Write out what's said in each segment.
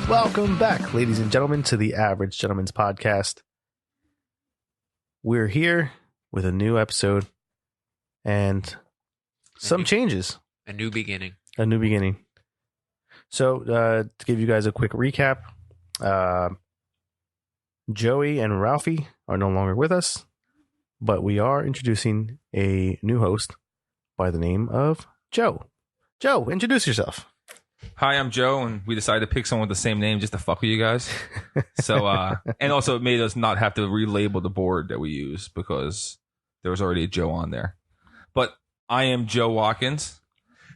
Welcome back, ladies and gentlemen, to the Average Gentleman's Podcast. We're here with a new episode and some changes. A new beginning. A new beginning. So, to give you guys a quick recap, Joey and Ralphie are no longer with us, but we are introducing a new host by the name of Joe. Joe, introduce yourself. Hi, I'm Joe, and we decided to pick someone with the same name just to fuck with you guys. So, and also it made us not have to relabel the board that we use because there was already a Joe on there. But I am Joe Watkins.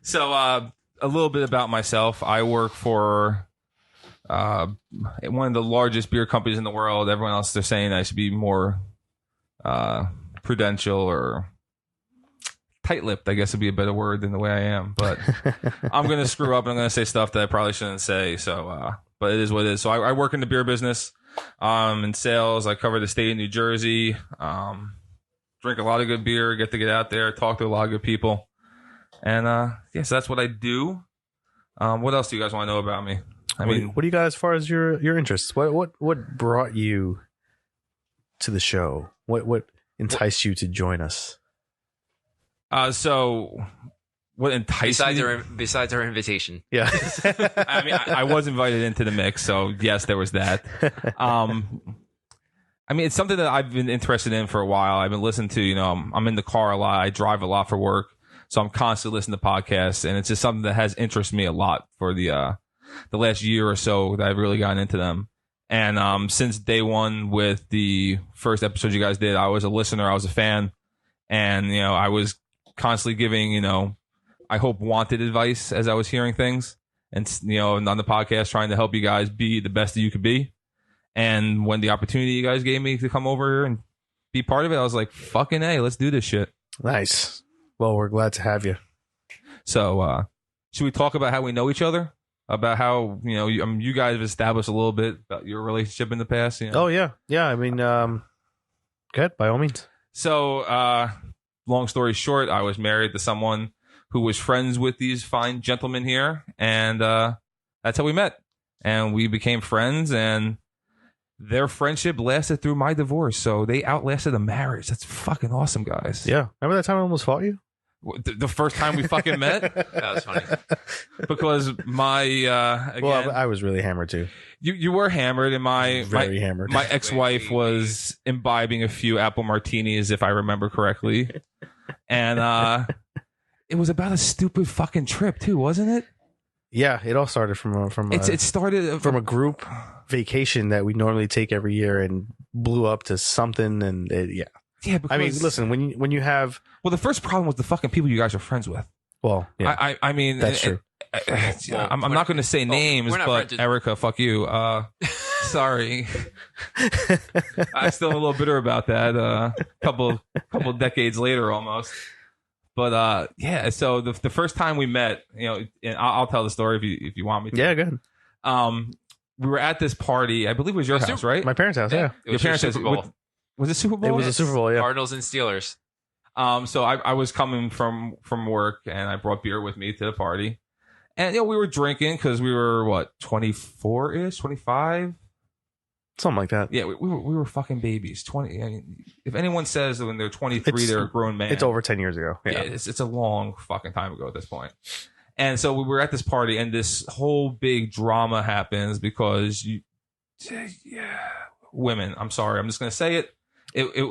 So, a little bit about myself. I work for one of the largest beer companies in the world. Everyone else, they're saying I should be more prudential or tight-lipped, I guess would be a better word than the way I am. But I'm going to screw up and I'm going to say stuff that I probably shouldn't say. So, but it is what it is. So I work in the beer business, in sales. I cover the state of New Jersey, drink a lot of good beer, get out there, talk to a lot of good people. And, yeah, so that's what I do. What else do you guys want to know about me? What do you got as far as your interests? What brought you to the show? What enticed you to join us? So what enticed me? Besides our invitation. Yeah. I mean, I was invited into the mix, so yes, there was that. I mean, it's something that I've been interested in for a while. I've been listening to, I'm in the car a lot. I drive a lot for work, so I'm constantly listening to podcasts, and it's just something that has interested me a lot for the last year or so that I've really gotten into them. And since day one with the first episode you guys did, I was a listener, I was a fan, and I was constantly giving, I hope wanted advice as I was hearing things, and on the podcast trying to help you guys be the best that you could be. And when the opportunity you guys gave me to come over here and be part of it, I was like, fucking A, let's do this shit. Nice. Well, we're glad to have you. So, should we talk about how we know each other? About how, you guys have established a little bit about your relationship in the past? Oh, yeah. Yeah, I mean, good, by all means. So, long story short, I was married to someone who was friends with these fine gentlemen here, and that's how we met. And we became friends, and their friendship lasted through my divorce, so they outlasted a marriage. That's fucking awesome, guys. Yeah. Remember that time I almost fought you? The first time we fucking met? That was funny. Because my again, well, I was really hammered too. You were hammered, and very hammered. My ex-wife was imbibing a few apple martinis, if I remember correctly. And it was about a stupid fucking trip too, wasn't it? Yeah, it all started it started from a group vacation that we normally take every year and blew up to something, and yeah. Yeah, because, I mean, listen, when you have the first problem was the fucking people you guys are friends with. Well, yeah, I mean that's true. I'm not going to say names, but Erica, fuck you. Sorry. I'm still a little bitter about that. Couple decades later, almost. But yeah. So the first time we met, and I'll tell the story if you want me to. Yeah, go ahead. We were at this party. I believe it was your house, right? My parents' house. Yeah. It was your parents' Super Bowl. Was it Super Bowl? It was a Super Bowl. Yeah. Cardinals and Steelers. So I was coming from work, and I brought beer with me to the party. And, we were drinking because we were, 24-ish, 25? Something like that. Yeah, we were fucking babies. 20. I mean, if anyone says that when they're 23, they're a grown man. It's over 10 years ago. Yeah, it's a long fucking time ago at this point. And so we were at this party, and this whole big drama happens because women. I'm sorry, I'm just going to say it. It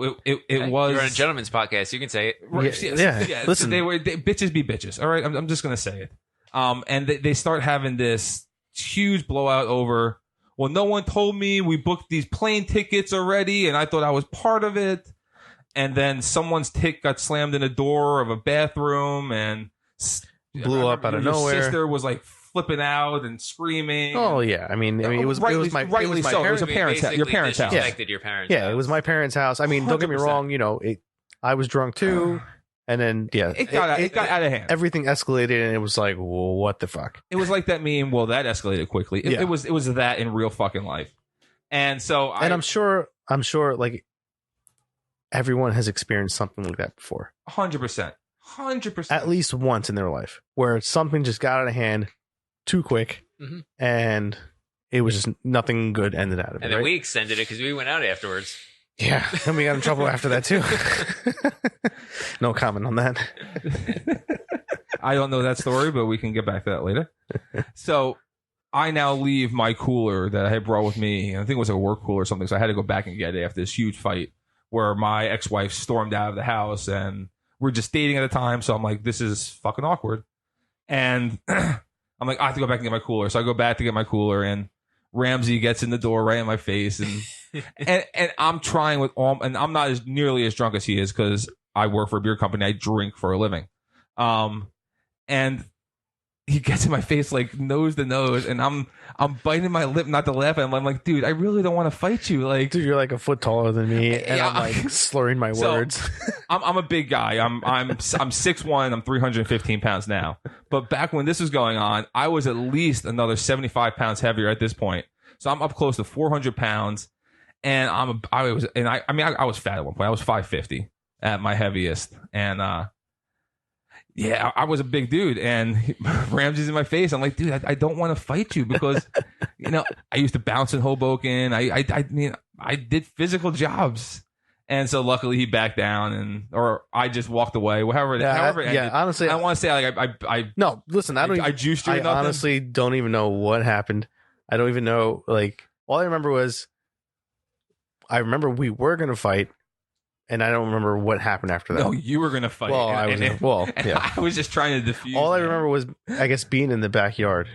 was. You're on a gentleman's podcast. You can say it. Yeah. Listen, they bitches be bitches. All right, I'm just gonna say it. And they start having this huge blowout over. Well, no one told me we booked these plane tickets already, and I thought I was part of it. And then someone's tick got slammed in the door of a bathroom and blew up out of nowhere. Your sister was like flipping out and screaming. Oh yeah, I mean, it was my so. It was your parents' house. Your parents' yeah, it was my parents' house. I mean, don't get me wrong. I was drunk too, and then it got out of hand. Everything escalated, and it was like, well, what the fuck? It was like that meme. Well, that escalated quickly. It was that in real fucking life, and so I'm sure like everyone has experienced something like that before. 100%. At least once in their life, where something just got out of hand too quick, and it was just nothing good ended out of it. And then right? we extended it because we went out afterwards. Yeah, and we got in trouble after that too. No comment on that. I don't know that story, but we can get back to that later. So I now leave my cooler that I had brought with me. I think it was a work cooler or something. So I had to go back and get it after this huge fight where my ex-wife stormed out of the house, and we're just dating at the time. So I'm like, this is fucking awkward. And I'm like, I have to go back and get my cooler. So I go back to get my cooler, and Ramsey gets in the door right in my face, and and I'm trying with all, and I'm not as nearly as drunk as he is because I work for a beer company. I drink for a living. And he gets in my face like nose to nose, and I'm biting my lip not to laugh at him. I'm like, dude, I really don't want to fight you. Like, Dude, you're like a foot taller than me, and Yeah. I'm like slurring my So, words. I'm a big guy. I'm 6'1". I'm 315 pounds now. But back when this was going on, I was at least another 75 pounds heavier at this point. So I'm up close to 400 pounds, and I was fat at one point. I was 550 at my heaviest, and yeah, I was a big dude, and Ramsey's in my face. I'm like, dude, I don't want to fight you because, I used to bounce in Hoboken. I mean, I did physical jobs. And so luckily he backed down, or I just walked away. However it ended. Honestly, I don't want to say like I no. Listen, I don't. I juiced you or I nothing. honestly don't even know what happened. I don't even know. Like, all I remember was, I remember we were gonna fight, and I don't remember what happened after that. No, you were gonna fight. Well, yeah. I was just trying to defuse. All I it. remember was, I guess, being in the backyard,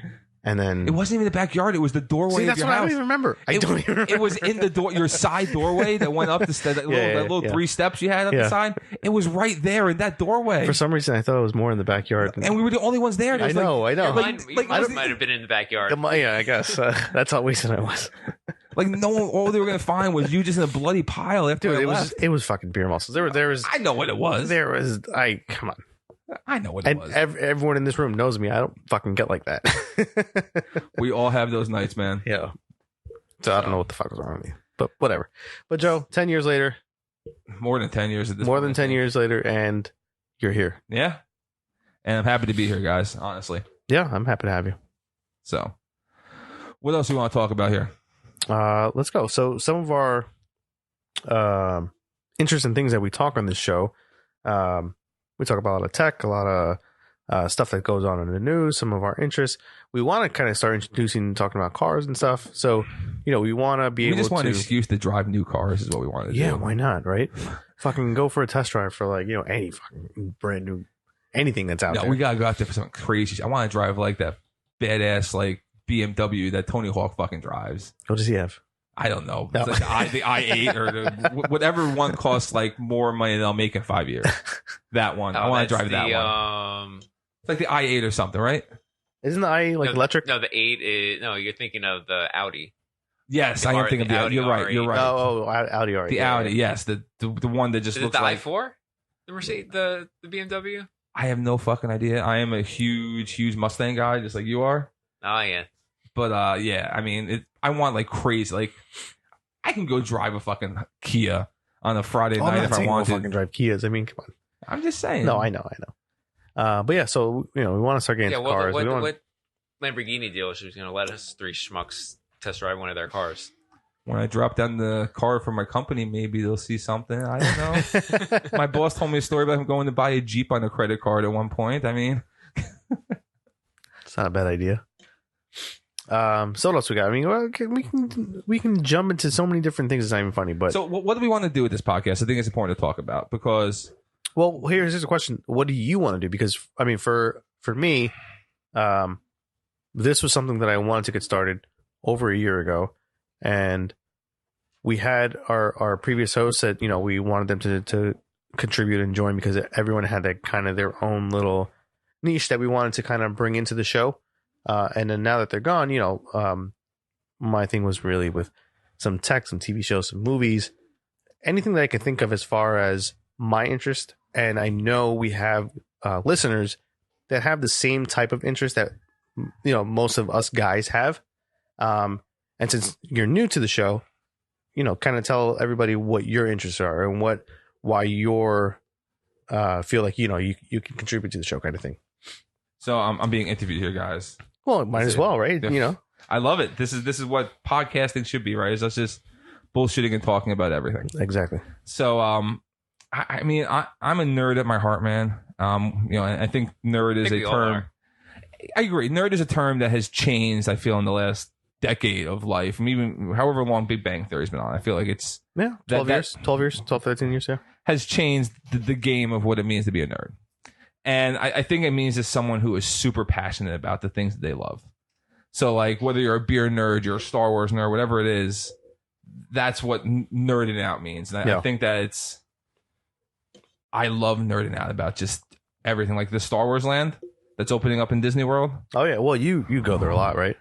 and then It wasn't even the backyard. It was the doorway See, of that's your what I house. don't even remember. I don't even remember. It was in the door, your side doorway that went up that little yeah. 3 steps you had up Yeah. the side. It was right there in that doorway. For some reason, I thought it was more in the backyard. And we were the only ones there. There I was know. Yeah, Like- mine, like, mine was it- might have been in the backyard. Yeah, I guess that's how wasted I was. Like no one, all they were gonna find was you just in a bloody pile after Dude, I it left. was fucking beer muscles. There was I know what it was. Come on. I know what it And was. everyone in this room knows me. I don't fucking get like that. We all have those nights, man. Yeah. So I don't know what the fuck was wrong with me, but whatever. But Joe, 10 years later, More than 10 years at this more point, than 10 years later, and you're here. Yeah. And I'm happy to be here, guys, honestly. Yeah, I'm happy to have you. So, what else do you want to talk about here? Let's go. So some of our interesting things that we talk on this show, we talk about a lot of tech, a lot of stuff that goes on in the news, some of our interests. We want to kind of start talking about cars and stuff. So, we want to be We able just want to. an excuse to drive new cars is what we want to do. Yeah, why not, right? Fucking go for a test drive for any fucking brand new anything that's out No, there. we gotta go out there for something crazy. I want to drive like that badass like BMW that Tony Hawk fucking drives. What does he have? I don't know. No. It's like the i8 or whatever one costs like more money than I'll make in 5 years. That one. I want to drive that one. It's like the i8 or something, right? Isn't the i electric? No, the 8 is no. You're thinking of the Audi. Yes, The I am R- thinking the of the Audi You're right. You're R8. right. Oh, Audi R8. The yeah, Audi, yeah. yes. The one that just Is it looks the like. i4? The Mercedes, the BMW. I have no fucking idea. I am a huge Mustang guy, just like you are. Oh yeah. But yeah, I mean, I want like crazy. Like, I can go drive a fucking Kia on a Friday Oh, I'm night not if I saying want we'll to. fucking drive Kias. I mean, come on. I'm just saying. No, I know. But yeah, so we want to start getting Yeah. into cars. What, We want- what Lamborghini dealership is going to let us 3 schmucks test drive one of their cars? When I drop down the car for my company, maybe they'll see something. I don't know. My boss told me a story about him going to buy a Jeep on a credit card at one point. I mean, It's not a bad idea. So what else we got? I mean, well, we can jump into so many different things. It's not even funny, but so what do we want to do with this podcast? I think it's important to talk about because well, here's a question: what do you want to do? Because I mean, for me, this was something that I wanted to get started over a year ago, and we had our previous host said, we wanted them to contribute and join because everyone had that kind of their own little niche that we wanted to kind of bring into the show. And then now that they're gone, my thing was really with some tech, some TV shows, some movies, anything that I could think of as far as my interest. And I know we have listeners that have the same type of interest that, most of us guys have. And since you're new to the show, kind of tell everybody what your interests are and why you're feel like, you can contribute to the show kind of thing. so I'm being interviewed here, guys. Well, might as well, right? Yeah. I love it. This is what podcasting should be, right? Is us just bullshitting and talking about everything. Exactly. So, I mean, I'm a nerd at my heart, man. I think nerd is a term. I agree. Nerd is a term that has changed, I feel, in the last decade of life. I mean, even however long Big Bang Theory's been on, I feel like it's 12 years, 13 years, yeah. has changed the game of what it means to be a nerd. And I think it means just someone who is super passionate about the things that they love. So, like, whether you're a beer nerd, you're a Star Wars nerd, whatever it is, that's what nerding out means. And I think that I love nerding out about just everything. Like the Star Wars land that's opening up in Disney World. Oh, yeah. Well, you go there a lot, right?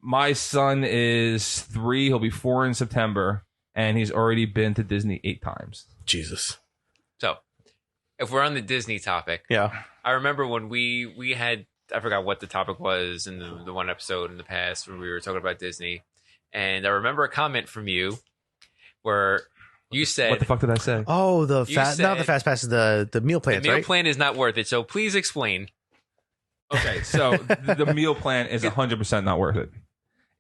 My son is 3. He'll be 4 in September. And he's already been to Disney 8 times. Jesus. So, if we're on the Disney topic, I remember when we had, I forgot what the topic was in the one episode in the past when we were talking about Disney. And I remember a comment from you where you said, what the fuck did I say? Oh, not the fast passes, the meal plans, the meal right? plan is not worth it. So please explain. Okay, so the meal plan is 100% not worth it.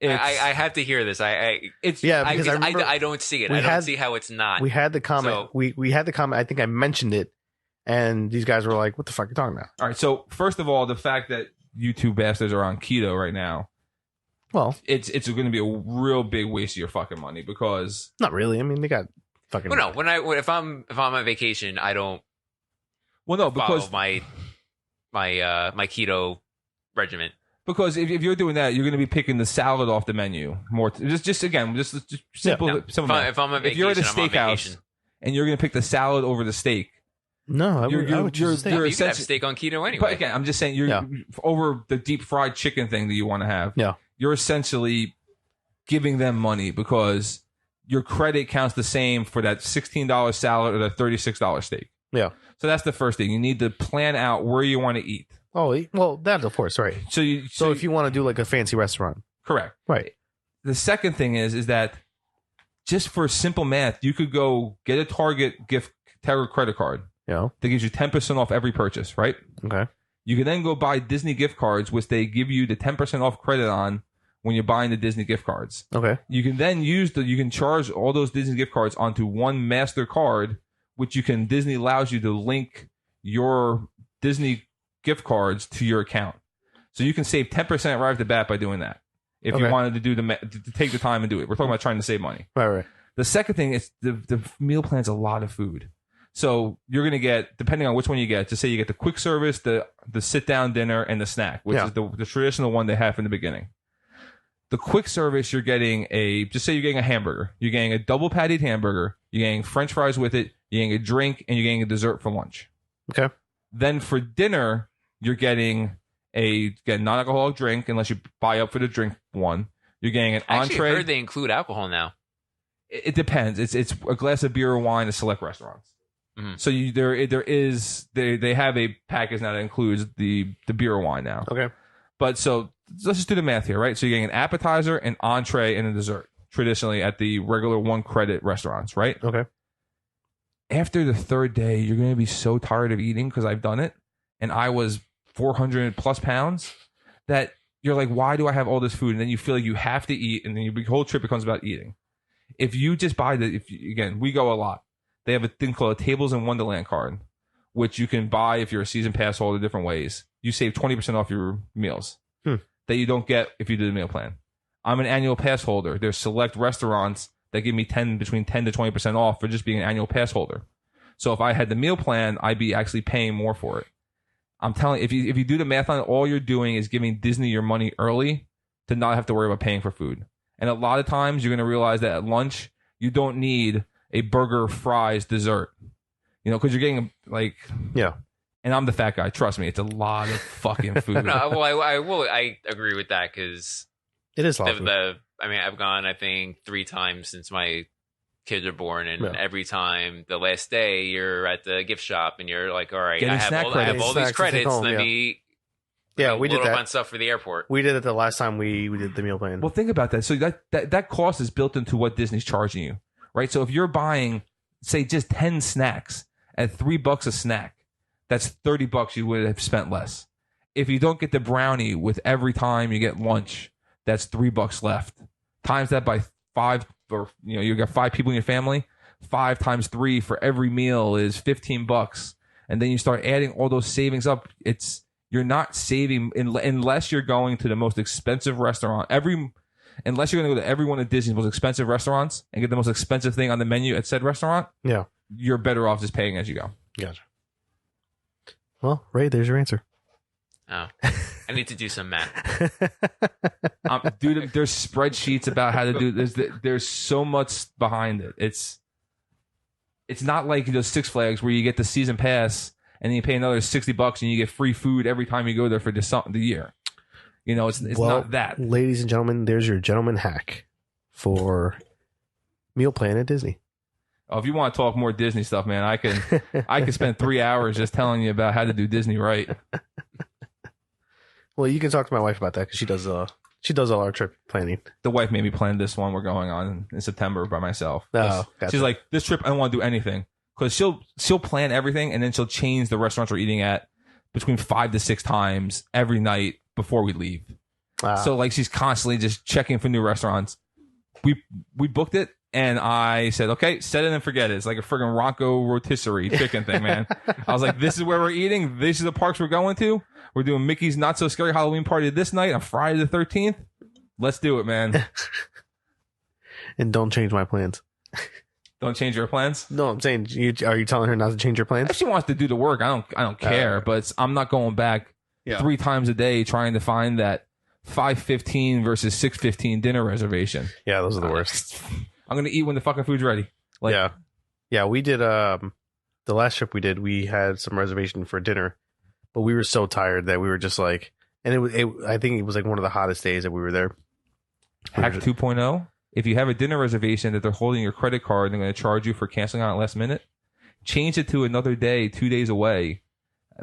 I have to hear this. Because I remember I don't see it. I don't see how it's not. We had the comment. So, we had the comment. I think I mentioned it, and these guys were like, "What the fuck are you talking about?" All right. So first of all, the fact that you two bastards are on keto right now, well, it's going to be a real big waste of your fucking money because not really. I mean, they got fucking. Well, no. If I'm on vacation, I don't. Well, no, because follow my keto regimen. Because if you're doing that, you're going to be picking the salad off the menu more. Just simple. If I'm on vacation, if you're at a steakhouse and you're going to pick the salad over the steak, no, I would choose steak. You can have steak on keto anyway. But again, I'm just saying you're over the deep fried chicken thing that you want to have. Yeah, you're essentially giving them money because your credit counts the same for that $16 salad or that $36 steak. Yeah. So that's the first thing. You need to plan out where you want to eat. Oh, well, that's of course, right. So if you want to do like a fancy restaurant. Correct. Right. The second thing is that just for simple math, you could go get a Target credit card. Yeah. That gives you 10% off every purchase, right? Okay. You can then go buy Disney gift cards, which they give you the 10% off credit on when you're buying the Disney gift cards. Okay. You can then you can charge all those Disney gift cards onto one master card, which Disney allows you to link your Disney gift cards to your account. So you can save 10% right off the bat by doing that. If you wanted to do to take the time and do it. We're talking about trying to save money. Right. The second thing is the meal plan's a lot of food. So you're going to get, depending on which one you get, to say you get the quick service, the sit down dinner, and the snack, which is the traditional one they have from the beginning. The quick service, you're getting just say you're getting a hamburger. You're getting a double pattied hamburger. You're getting French fries with it. You're getting a drink, and you're getting a dessert for lunch. Okay. Then for dinner, you're getting a non-alcoholic drink, unless you buy up for the drink one. You're getting an entree. I heard they include alcohol now. It depends. It's a glass of beer or wine at select restaurants. Mm-hmm. So they have a package now that includes the beer or wine now. Okay. But so let's just do the math here, right? So you're getting an appetizer, an entree, and a dessert traditionally at the regular 1 credit restaurants, right? Okay. After the third day, you're going to be so tired of eating because I've done it, and I was 400 plus pounds that you're like, why do I have all this food? And then you feel like you have to eat, and then your whole trip becomes about eating. If you just buy again, we go a lot. They have a thing called a Tables in Wonderland card, which you can buy if you're a season pass holder different ways. You save 20% off your meals that you don't get if you do the meal plan. I'm an annual pass holder. There's select restaurants that give me between 10 to 20% off for just being an annual pass holder. So if I had the meal plan, I'd be actually paying more for it. I'm telling you, if you do the math on it, all you're doing is giving Disney your money early to not have to worry about paying for food. And a lot of times you're going to realize that at lunch, you don't need a burger, fries, dessert. Because you're getting and I'm the fat guy. Trust me, it's a lot of fucking food. No, well, I agree with that because it is a lot of food. I've gone, I think, 3 times since my kids are born, and every time the last day you're at the gift shop and you're like, all right, I have all these credits. Let me we did that on stuff for the airport. We did it the last time we did the meal plan. Well, think about that. So that cost is built into what Disney's charging you, right? So if you're buying, say, just 10 snacks at $3 a snack, that's $30 you would have spent less. If you don't get the brownie with every time you get lunch, that's $3 left. Times that by 5, or you got 5 people in your family. 5 times 3 for every meal is $15, and then you start adding all those savings up. You're not saving unless you're going to the most expensive restaurant. Unless you're going to go to every one of Disney's most expensive restaurants and get the most expensive thing on the menu at said restaurant. Yeah, you're better off just paying as you go. Gotcha. Well, Ray, there's your answer. Oh, I need to do some math. Dude, there's spreadsheets about how to do this. There's so much behind it. It's not like Six Flags where you get the season pass and then you pay another $60 and you get free food every time you go there for the year. It's not that. Ladies and gentlemen, there's your gentleman hack for meal plan at Disney. Oh, if you want to talk more Disney stuff, man, I can spend 3 hours just telling you about how to do Disney right. Well, you can talk to my wife about that because she does all our trip planning. The wife made me plan this one we're going on in September by myself. Oh, gotcha. She's like, this trip I don't want to do anything, because she'll plan everything and then she'll change the restaurants we're eating at between 5 to 6 times every night before we leave. So like she's constantly just checking for new restaurants. We booked it and I said, okay, set it and forget it. It's like a friggin' Ronco rotisserie chicken thing, man. I was like, this is where we're eating. These are the parks we're going to. We're doing Mickey's Not So Scary Halloween Party this night on Friday the 13th. Let's do it, man. And don't change my plans. Don't change your plans? No, I'm saying, are you telling her not to change your plans? If she wants to do the work, I don't care. But I'm not going back 3 times a day trying to find that 5:15 versus 6:15 dinner reservation. Yeah, those are the worst. I'm gonna eat when the fucking food's ready. Yeah. We did the last trip we did. We had some reservation for dinner, but we were so tired that we were just like, and I think it was like one of the hottest days that we were there. Hack 2.0. If you have a dinner reservation that they're holding your credit card and they're going to charge you for canceling on it last minute, change it to another day, 2 days away.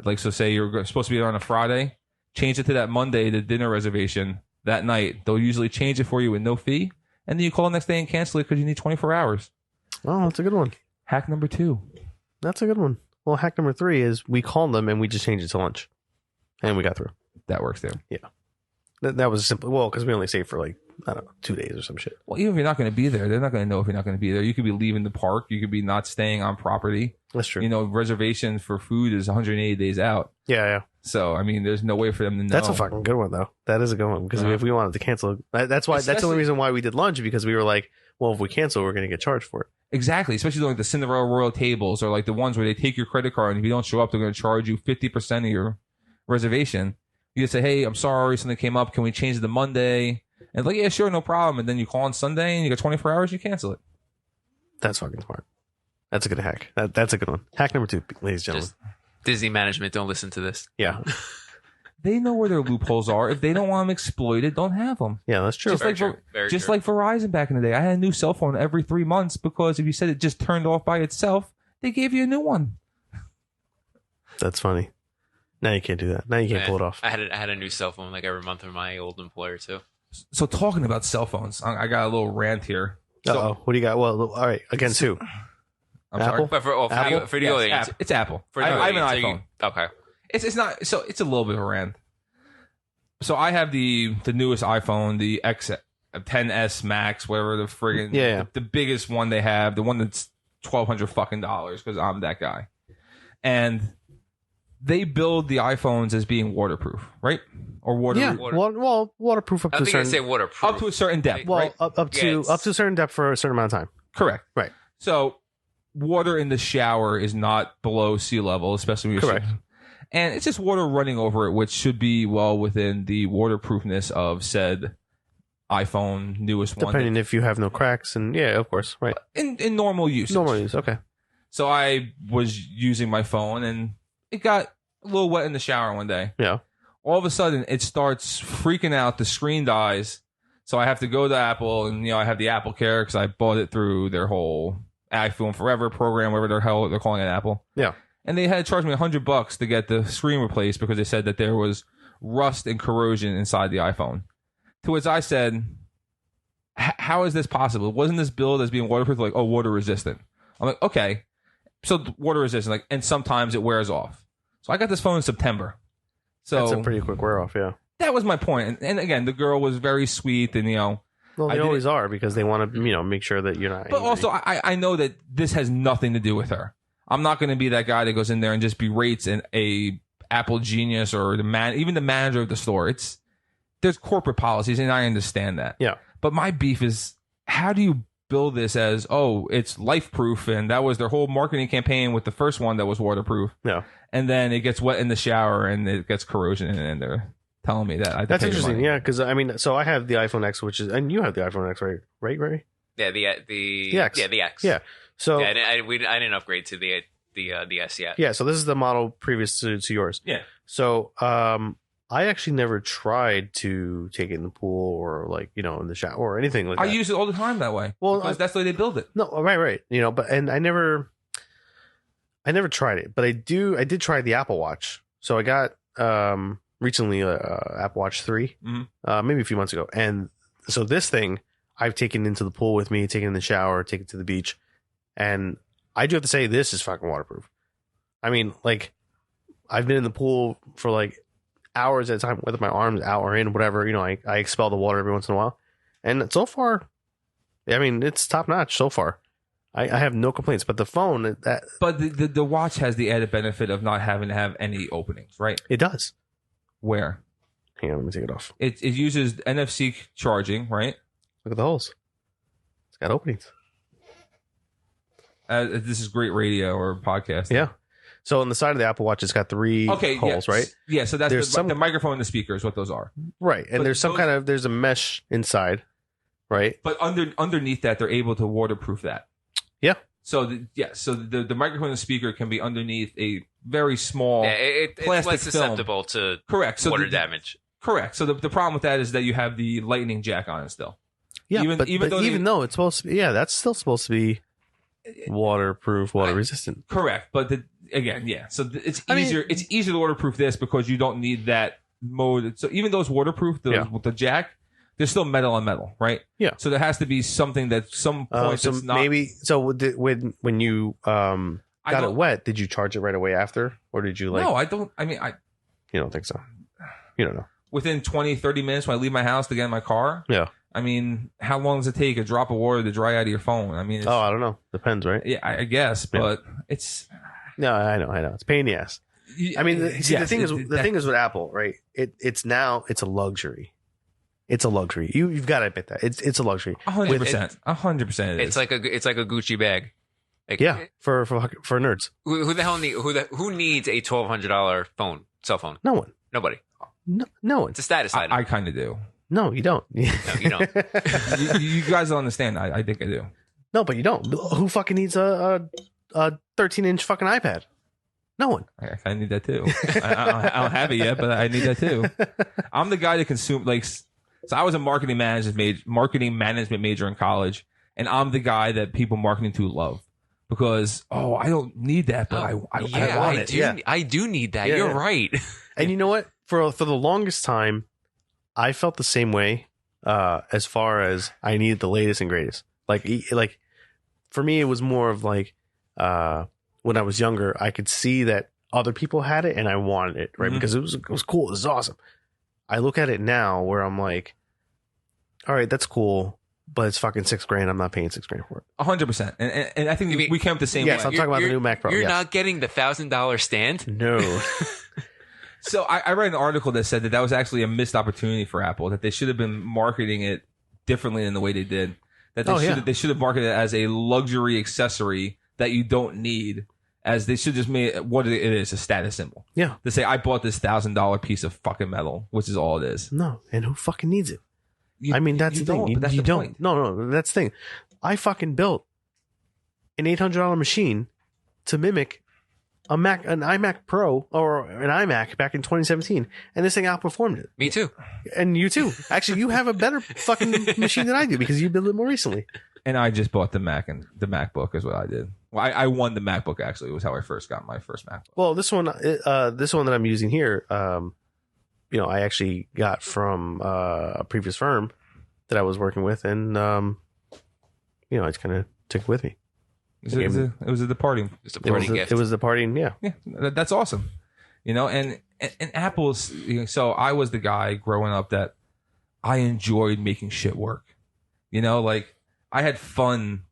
Like, so say you're supposed to be there on a Friday, change it to that Monday, the dinner reservation that night. They'll usually change it for you with no fee. And then you call the next day and cancel it because you need 24 hours. Oh, that's a good one. Hack number 2. That's a good one. Well, hack number 3 is we called them and we just changed it to lunch. And we got through. That works too. Yeah. That was simple. Well, because we only saved for like, I don't know, 2 days or some shit. Well, even if you're not going to be there, they're not going to know if you're not going to be there. You could be leaving the park. You could be not staying on property. That's true. Reservation for food is 180 days out. Yeah. So, I mean, there's no way for them to know. That's a fucking good one, though. That is a good one. Because if we wanted to cancel, that's the only reason why we did lunch, because we were like, well, if we cancel, we're going to get charged for it. Exactly. Especially like the Cinderella Royal tables, or like the ones where they take your credit card and if you don't show up, they're going to charge you 50% of your reservation. You just say, hey, I'm sorry, something came up. Can we change it to Monday? And like, yeah, sure, no problem. And then you call on Sunday and you got 24 hours, you cancel it. That's fucking smart. That's a good hack. That's a good one. Hack number 2, ladies and gentlemen. Just Disney management, don't listen to this. Yeah. They know where their loopholes are. If they don't want them exploited, don't have them. Yeah, that's true. Just like Verizon back in the day. I had a new cell phone every 3 months because if you said it just turned off by itself, they gave you a new one. That's funny. Now you can't do that. Now you can't pull it off. I had a new cell phone like every month from my old employer too. So talking about cell phones, I got a little rant here. So, what do you got? Well, all right. Against who? I'm Apple? sorry. But for It's Apple. I have an iPhone. Okay. It's not. So it's a little bit of a rant. So I have the newest iPhone, the XS Max, whatever the friggin' the biggest one they have, the one that's $1,200 fucking dollars, because I'm that guy. And they build the iPhones as being waterproof, right? Or waterproof up to a certain. Say waterproof up to a certain depth. Well, right? up to a certain depth for a certain amount of time. Correct. Right. So water in the shower is not below sea level, especially when you're correct. And it's just water running over it, which should be well within the waterproofness of said iPhone, newest one. Depending if you have no cracks, and yeah, of course, right. In normal use. Normal use, okay. So I was using my phone, and it got a little wet in the shower one day. Yeah. All of a sudden, it starts freaking out. The screen dies. So I have to go to Apple, and I have the Apple Care because I bought it through their whole iPhone Forever program, whatever the hell they're calling it, Apple. Yeah. And they had to charge me $100 to get the screen replaced because they said that there was rust and corrosion inside the iPhone. To which I said, how is this possible? Wasn't this billed as being waterproof? Like, oh, water resistant. I'm like, okay. So water resistant, like, and sometimes it wears off. So I got this phone in September. So that's a pretty quick wear off, yeah. That was my point. And again, the girl was very sweet, and well, they always are because they want to make sure that you're not. But angry. also, I know that this has nothing to do with her. I'm not going to be that guy that goes in there and just berates a Apple genius or even the manager of the store. There's corporate policies, and I understand that. Yeah. But my beef is, how do you build this as, it's life proof, and that was their whole marketing campaign with the first one that was waterproof. Yeah. And then it gets wet in the shower and it gets corrosion, and they're telling me that. That's interesting. Yeah, because so I have the iPhone X, and you have the iPhone X, right, Ray? Yeah, the X. Yeah, the X. Yeah. So I didn't upgrade to the S yet. Yeah, so this is the model previous to yours. Yeah. So I actually never tried to take it in the pool or in the shower or anything like that. I use it all the time that way. Well, because that's the way they build it. No, right. But I never tried it, but I did try the Apple Watch. So I got recently Apple Watch 3, maybe a few months ago, and so this thing I've taken into the pool with me, taken in the shower, taken to the beach, and I do have to say this is fucking waterproof. I mean, I've been in the pool for hours at a time, whether my arms out or in, whatever. I expel the water every once in a while, and so far, I mean, it's top notch so far. I have no complaints, but the phone but the watch has the added benefit of not having to have any openings, right? It does. Where? Hang on, let me take it off. It uses NFC charging, right? Look at the holes. It's got openings. This is great radio or podcast. Yeah. So on the side of the Apple Watch, it's got 3 holes, right? Yeah. So that's the microphone and the speaker is what those are. Right. And there's there's a mesh inside, right? But underneath that, they're able to waterproof that. Yeah. So the microphone and the speaker can be underneath a very small it's plastic less susceptible to water damage. Correct. So the problem with that is that you have the lightning jack on it still. Yeah, even though it's supposed to be, that's still supposed to be waterproof, water resistant. Correct. But so it's easier. It's easier to waterproof this because you don't need that mode. So even though it's waterproof, with the jack, there's still metal on metal, right? Yeah. So there has to be something that some point that's not. Maybe when you got it wet, did you charge it right away after, or did you No, I don't. I mean, You don't think so? You don't know. Within 20, 30 minutes when I leave my house to get in my car. Yeah. I mean, how long does it take a drop of water to dry out of your phone? I mean, I don't know. Depends, right? Yeah, I guess, but it's. No, I know. It's a pain in the ass. I mean, the thing is with Apple, right? It's a luxury. It's a luxury. You've got to admit that it's a luxury. 100%. 100%. It's like a Gucci bag. For nerds. Who the hell who needs a $1,200 cell phone? No one. Nobody. No one. It's a status item. I kind of do. No, you don't. No, you don't. you guys don't understand. I think I do. No, but you don't. Who fucking needs a 13-inch fucking iPad? No one. I need that too. I don't have it yet, but I need that too. I'm the guy that consume so I was a marketing management major in college, and I'm the guy that people marketing to love because I don't need that, but I want it. I do need that. You're right. And you know what? For the longest time, I felt the same way. As far as I needed the latest and greatest. Like for me, it was more of when I was younger, I could see that other people had it and I wanted it, right? Mm-hmm. Because it was cool. It was awesome. I look at it now where I'm like, all right, that's cool, but it's fucking $6,000. I'm not paying $6,000 for it. 100%. And I think we came up the same way. Yes, I'm talking about the new Mac Pro. You're not getting the $1,000 stand? No. So I read an article that said that was actually a missed opportunity for Apple, that they should have been marketing it differently than the way they did. That they should have marketed it as a luxury accessory that you don't need, as they should just made what it is, a status symbol. Yeah. To say, I bought this $1,000 piece of fucking metal, which is all it is. No. And who fucking needs it? That's the thing. You don't. No, that's the thing. I fucking built an $800 machine to mimic an iMac Pro or an iMac back in 2017, and this thing outperformed it. Me too. And you too. Actually, you have a better fucking machine than I do because you built it more recently. And I just bought the Mac and the MacBook is what I did. Well, I won the MacBook, actually. It was how I first got my first MacBook. Well, this one that I'm using here, I actually got from a previous firm that I was working with, and I just kind of took it with me. It was a departing. It's a parting gift. It was the parting, yeah. Yeah, that's awesome. You know, and Apple's, so I was the guy growing up that I enjoyed making shit work. You know, like I had fun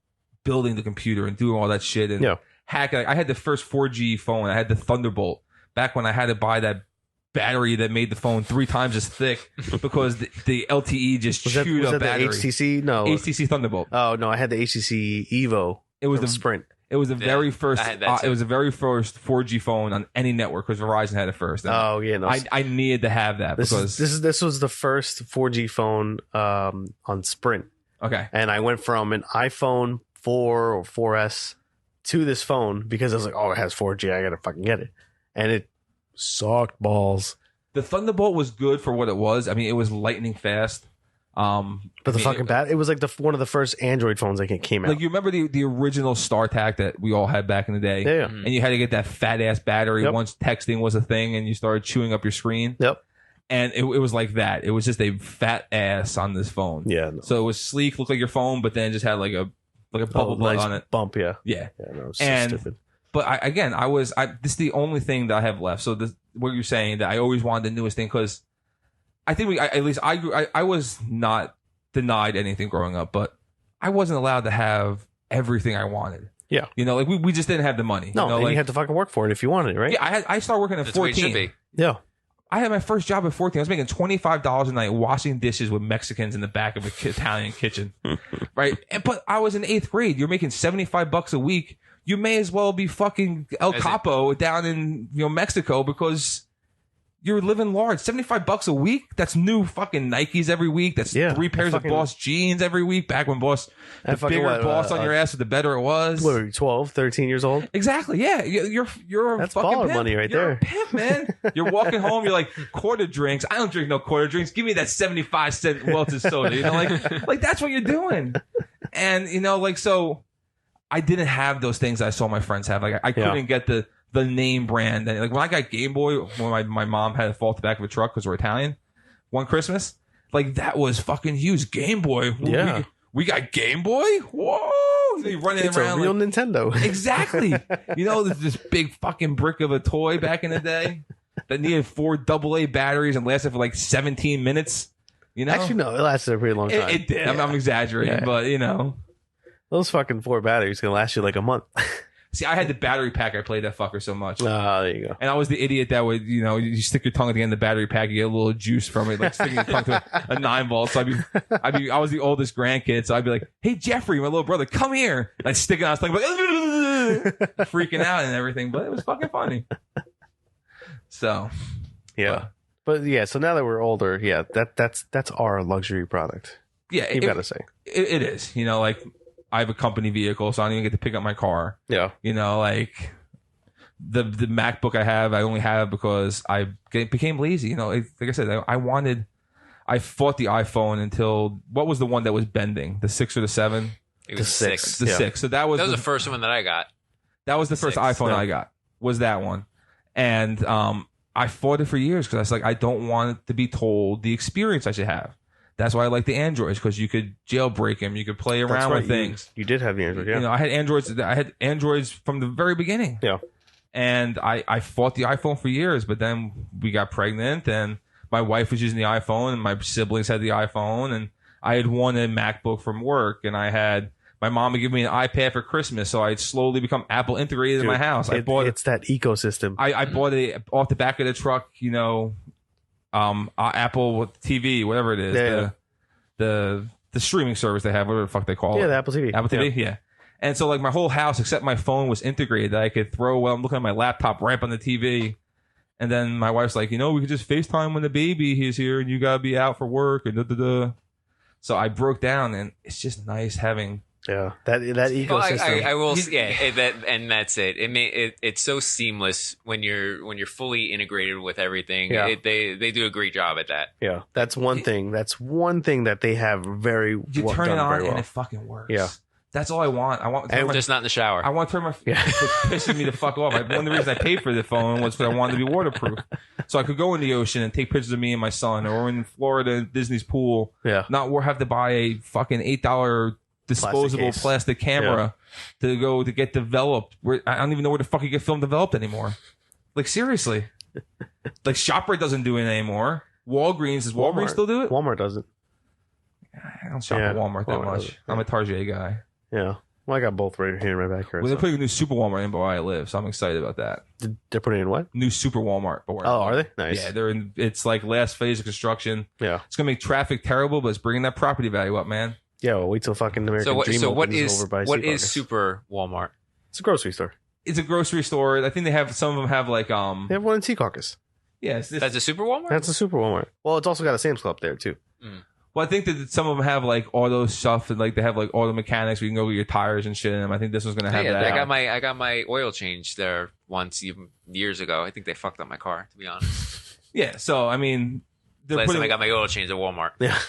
building the computer and doing all that shit and hacking. I had the first 4G phone. I had the Thunderbolt back when I had to buy that battery that made the phone 3 times as thick because the LTE just chewed up battery. Was that the HTC? No. HTC Thunderbolt. Oh, no, I had the HTC Evo. It was the Sprint. It was the very first. It was the very first 4G phone on any network because Verizon had it first. And I needed to have that this was the first 4G phone on Sprint. Okay, and I went from an iPhone 4 or 4S to this phone because I was like, oh, it has 4G. I gotta fucking get it, and it sucked balls. The Thunderbolt was good for what it was. I mean, it was lightning fast. But the fucking it was like one of the first Android phones that came out. Like you remember the original StarTAC that we all had back in the day? Yeah. And you had to get that fat ass battery once texting was a thing and you started chewing up your screen. Yep. And it was like that. It was just a fat ass on this phone. Yeah. No. So it was sleek, looked like your phone, but then just had like a bubble butt on it. Bump, yeah. Yeah. Yeah, no, it was so stupid. But this is the only thing that I have left. So what you're saying that I always wanted the newest thing because I think I was not denied anything growing up, but I wasn't allowed to have everything I wanted. Yeah. You know, like we just didn't have the money. No, you know, and like, you had to fucking work for it if you wanted it, right? Yeah, I started working at 14. Yeah. I had my first job at 14. I was making $25 a night washing dishes with Mexicans in the back of an Italian kitchen. Right? But I was in 8th grade. You're making $75 a week. You may as well be fucking El Capo down in Mexico because you're living large. $75 a week. That's new fucking Nikes every week. That's 3 pairs of Boss jeans every week. Back when Boss, the bigger Boss on your ass, the better it was. What were you, 12, 13 years old? Exactly. Yeah, you're that's fucking baller pimp. money right you're there. A pimp, man. You're walking home. You're like quarter drinks. I don't drink no quarter drinks. Give me that 75-cent Welch's soda. You know, like that's what you're doing. And so I didn't have those things I saw my friends have. Like I couldn't get the name brand. And like when I got Game Boy, when my mom had to fall off the back of a truck because we're Italian, one Christmas, like that was fucking huge. Game Boy. Yeah. We got Game Boy? Whoa. So you're running it's around. It's a real Nintendo. Exactly. This big fucking brick of a toy back in the day that needed 4 AA batteries and lasted for like 17 minutes. Actually, no, it lasted a pretty long time. It did. I'm exaggerating, but those fucking 4 batteries can last you like a month. See, I had the battery pack. I played that fucker so much. Ah, there you go. And I was the idiot that would, you stick your tongue at the end of the battery pack, you get a little juice from it, like sticking your tongue to a 9-volt. So I was the oldest grandkid, so I'd be like, "Hey, Jeffrey, my little brother, come here." And I'd stick it on his tongue, like, freaking out and everything, but it was fucking funny. So, yeah, but yeah. So now that we're older, yeah, that's our luxury product. Yeah, you gotta say it is. Like. I have a company vehicle, so I don't even get to pick up my car. Yeah. Like the MacBook I have, I only have because I became lazy. Like I said, I fought the iPhone until, what was the one that was bending? The 6 or the 7? It was the 6. The 6. So that was the first one that I got. That was the first iPhone I got, was that one. And I fought it for years because I was like, I don't want to be told the experience I should have. That's why I like the Androids, because you could jailbreak them, you could play around with things. You did have the Android, yeah. I had Androids from the very beginning. Yeah. And I fought the iPhone for years, but then we got pregnant, and my wife was using the iPhone, and my siblings had the iPhone, and I had won a MacBook from work, and my mom would give me an iPad for Christmas, so I'd slowly become Apple integrated in my house. It's that ecosystem. I bought it off the back of the truck, Apple TV, whatever it is, the streaming service they have, whatever the fuck they call it. Yeah, the Apple TV. Apple TV, yeah. And so like my whole house, except my phone, was integrated that I could throw while I'm looking at my laptop right up on the TV. And then my wife's like, we could just FaceTime when the baby is here and you gotta be out for work and da-da-da. So I broke down, and it's just nice having... Yeah, that ecosystem. I will. And that's it. It's so seamless when you're fully integrated with everything. Yeah. They do a great job at that. Yeah, that's one thing. That's one thing that they have very. You turn it on and it fucking works. Yeah, that's all I want. I want just not in the shower. I want to turn my. It's pissing me the fuck off. One of the reasons I paid for the phone was because I wanted to be waterproof, so I could go in the ocean and take pictures of me and my son, or in Florida Disney's pool. Yeah, not have to buy a fucking $8 disposable plastic camera to get developed. I don't even know where the fuck you get film developed anymore. Like, seriously. Like ShopRite doesn't do it anymore. Walgreens, does Walgreens still do it? Walmart doesn't. I don't shop at Walmart that much. I'm a Target guy. Yeah. Well, I got both right here in my backyard. Well, they're putting a new Super Walmart in where I live, so I'm excited about that. They're putting in what? New Super Walmart. Are they? Nice. Yeah, they're in. It's like last phase of construction. Yeah. It's gonna make traffic terrible, but it's bringing that property value up, man. Yeah. Well, wait till fucking American Dream opens over by what is Super Walmart? It's a grocery store. It's a grocery store. I think they have some of them have like They have one in Secaucus. Yeah, that's a Super Walmart. That's a Super Walmart. Well, it's also got a Sam's Club there too. Well, I think that some of them have like auto stuff and like they have like auto mechanics where you can go get your tires and shit in them. I think this one's gonna have that. I got my oil change there once even years ago. I think they fucked up my car, to be honest. Yeah, so I mean, last time I got my oil change at Walmart. Yeah.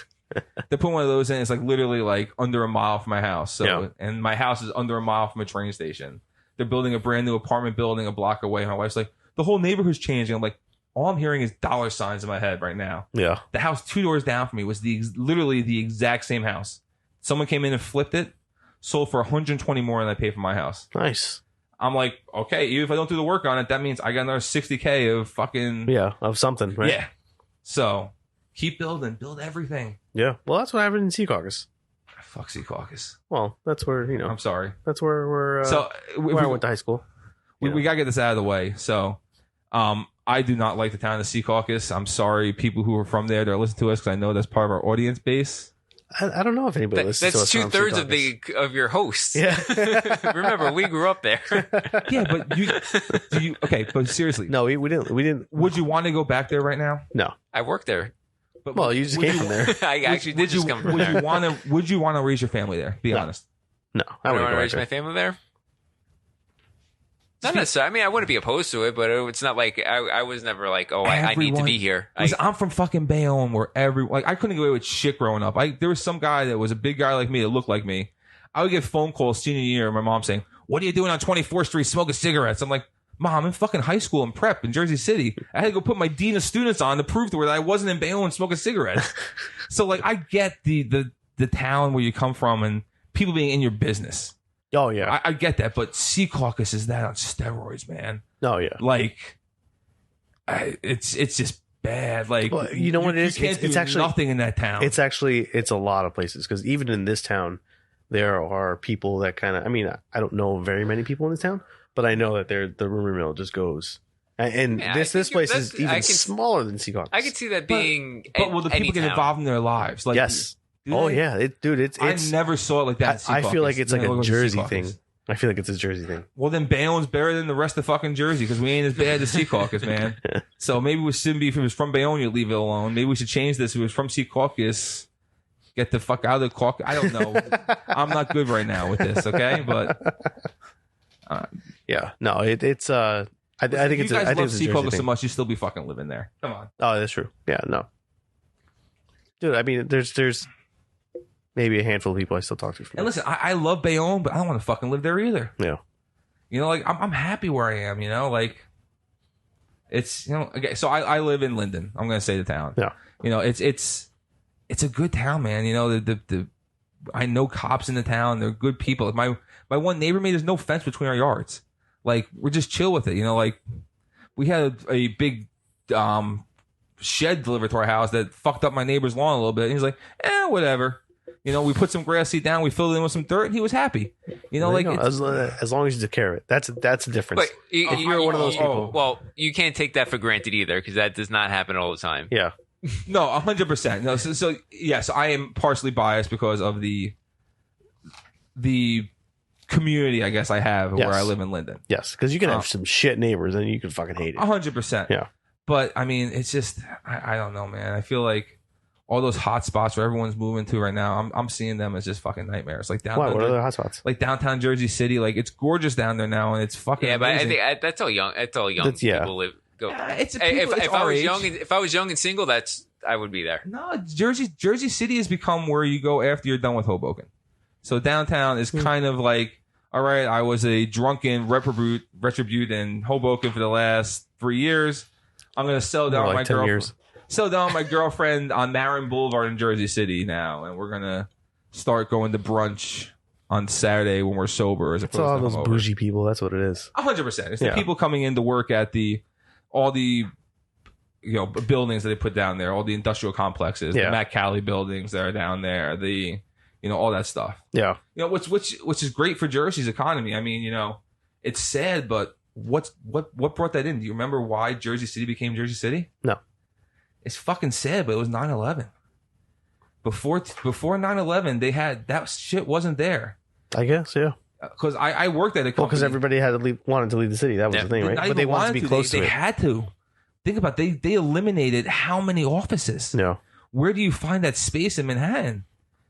They put one of those in. It's like literally like under a mile from my house. So and my house is under a mile from a train station. They're building a brand new apartment building a block away. My wife's like, the whole neighborhood's changing. I'm like, all I'm hearing is dollar signs in my head right now. Yeah. The house 2 doors down from me was literally the exact same house. Someone came in and flipped it, sold for $120 more than I paid for my house. Nice. I'm like, okay, even if I don't do the work on it, that means I got another $60K of fucking of something, right? Yeah. So keep building, build everything. Yeah. Well, that's what happened in Secaucus. Fuck Secaucus. Well, that's where I'm sorry. That's where we're. Where I went to high school. We gotta get this out of the way. So, I do not like the town of Secaucus. I'm sorry, people who are from there that listen to us, because I know that's part of our audience base. I don't know if anybody listens to us. That's 2/3 of your hosts. Yeah. Remember, we grew up there. Yeah, but okay, but seriously. No, we didn't. Would you want to go back there right now? No. I worked there. But well, you just came from there. I actually did just come from there. Would you want to raise your family there? Be honest. No. I wouldn't want to raise my family there. Not necessarily. I mean, I wouldn't be opposed to it, but it's not like I was never like, oh, I need to be here. I'm from fucking Bayonne, where I couldn't get away with shit growing up. There was some guy that was a big guy like me that looked like me. I would get phone calls senior year, my mom saying, "What are you doing on 24th Street smoking cigarettes?" I'm like, Mom, I'm in fucking high school and prep in Jersey City. I had to go put my dean of students on to prove to her that I wasn't in Bayonne smoking cigarettes. So like, I get the town where you come from and people being in your business. Oh yeah, I get that, but Secaucus is that on steroids, man. Oh yeah, like, it's just bad. Like, well, you know what it is? It's actually nothing in that town. It's a lot of places, because even in this town, there are people that kind of. I mean, I don't know very many people in this town, but I know that the rumor mill just goes. And this place is even smaller than Secaucus. I could see that being. But will the people get involved in their lives? Like, yes. Oh yeah, it's. I never saw it like that. I feel like it's like a Jersey thing. I feel like it's a Jersey thing. Well, then Bayonne's better than the rest of fucking Jersey, because we ain't as bad as Secaucus, man. So maybe we shouldn't be. If it was from Bayonne, you'd leave it alone. Maybe we should change this. If it was from Secaucus, get the fuck out of the caucus. I don't know. I'm not good right now with this. Okay, but yeah, no, it's. I think it's. I think it's Secaucus so much, you still be fucking living there. Come on. Oh, that's true. Yeah, no, dude. I mean, there's maybe a handful of people I still talk to. And listen, I love Bayonne, but I don't want to fucking live there either. Yeah. You know, like I'm happy where I am. You know, like it's okay. So I live in Linden. I'm gonna say the town. Yeah. You know, it's a good town, man. You know, the I know cops in the town. They're good people. My one neighbor made there's no fence between our yards. Like, we're just chill with it. You know, like we had a big shed delivered to our house that fucked up my neighbor's lawn a little bit. And he's like, whatever. You know, we put some grass seed down, we filled it in with some dirt, and he was happy. You know, like as long as you take care of it, that's a difference. But if you're one of those people, well, you can't take that for granted either, because that does not happen all the time. Yeah, no, 100%. No, so yes, I am partially biased because of the community, I guess I have where I live in Linden. Yes, because you can have some shit neighbors and you can fucking hate it. 100%. Yeah, but I mean, it's just I don't know, man. I feel like all those hot spots where everyone's moving to right now, I'm seeing them as just fucking nightmares. Like downtown. What are the hot spots? Like downtown Jersey City. Like, it's gorgeous down there now, and it's fucking amazing. But I think that's all young. That's all young people live. Go. If I was young and single, I would be there. No, Jersey City has become where you go after you're done with Hoboken. So downtown is kind of like, all right, I was a drunken retribute in Hoboken for the last 3 years. I'm gonna sell down my girlfriend. Sell down my girlfriend on Marin Boulevard in Jersey City now, and we're gonna start going to brunch on Saturday when we're sober. As opposed to all those bougie people. That's what it is. 100%. It's the people coming in to work at the all the buildings that they put down there, all the industrial complexes, the Matt Cali buildings that are down there, all that stuff. Yeah. Which is great for Jersey's economy. I mean, it's sad, but what brought that in? Do you remember why Jersey City became Jersey City? No. It's fucking sad, but it was 9/11. Before 9/11, they had that shit wasn't there. I guess, yeah. Because I worked at a company. Well, because everybody wanted to leave the city. That was the thing, right? But they wanted to be close to it. They had to. Think about it. They eliminated how many offices? No. Where do you find that space in Manhattan?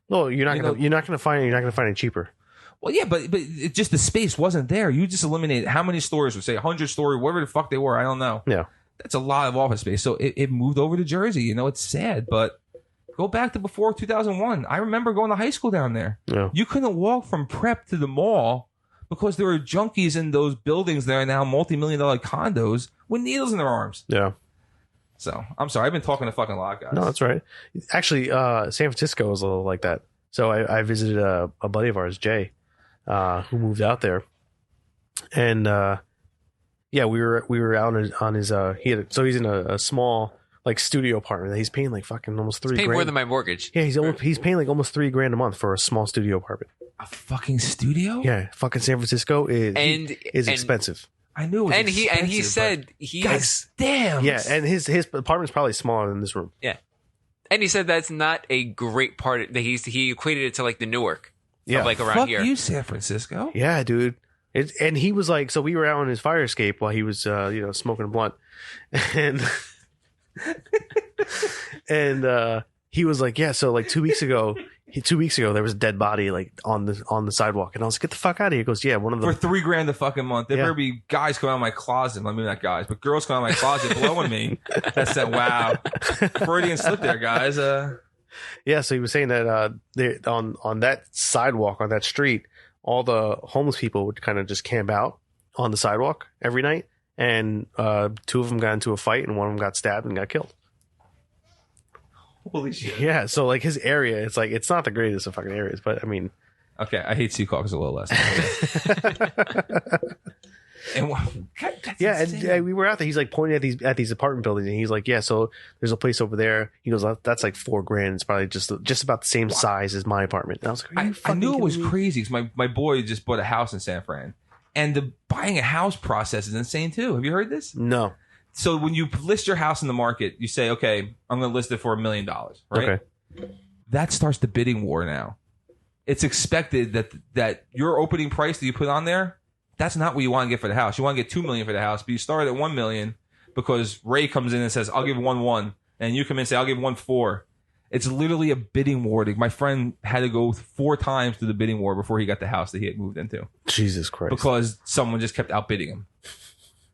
No, you're not gonna find it cheaper. Well, yeah, but it just the space wasn't there. You just eliminated how many stories? Would say 100-story, whatever the fuck they were. I don't know. Yeah, that's a lot of office space. So it moved over to Jersey. It's sad, but go back to before 2001. I remember going to high school down there. Yeah. You couldn't walk from prep to the mall because there were junkies in those buildings that are now multi-million-dollar condos with needles in their arms. Yeah. So I'm sorry, I've been talking to fucking a lot, guys. No, that's right. Actually, San Francisco was a little like that. So I visited a buddy of ours, Jay, who moved out there, and we were out on his he's in a small like studio apartment that he's paying like fucking almost $3,000. Paying more than my mortgage. Yeah, he's paying like almost $3,000 a month for a small studio apartment. A fucking studio? Yeah, fucking San Francisco is expensive. I knew it was expensive. And he said damn. Yeah, and his apartment's probably smaller than this room. Yeah. And he said that's not a great part. That he equated it to like the Newark, of like around Fuck here. you, San Francisco. Yeah, dude. And he was like, so we were out on his fire escape while he was, smoking a blunt, and he was like, yeah. So like 2 weeks ago, there was a dead body like on the sidewalk, and I was like, get the fuck out of here. He goes, yeah, one of them for $3,000 a fucking month. There better be guys coming out of my closet. I mean, not guys, but girls coming out of my closet blowing me. That said, wow, Freudian slip there, guys. Yeah. So he was saying that on that sidewalk on that street, all the homeless people would kind of just camp out on the sidewalk every night, and 2 of them got into a fight, and one of them got stabbed and got killed. Holy shit. Yeah, so like his area, it's like it's not the greatest of fucking areas, but I mean, okay, I hate Secaucus a little less. And and we were out there. He's like pointing at these apartment buildings, and he's like, "Yeah, so there's a place over there." He goes, "That's like $4,000. It's probably just about the same size as my apartment." And I was like, I knew it was crazy because my boy just bought a house in San Fran, and the buying a house process is insane too. Have you heard this? No. So when you list your house in the market, you say, "Okay, I'm going to list it for $1 million." Right? Okay. That starts the bidding war now. It's expected that your opening price that you put on there, that's not what you want to get for the house. You want to get $2 million for the house, but you start at $1 million because Ray comes in and says, "I'll give 1.1," and you come in and say, "I'll give 1.4." It's literally a bidding war. My friend had to go 4 times through the bidding war before he got the house that he had moved into. Jesus Christ! Because someone just kept outbidding him.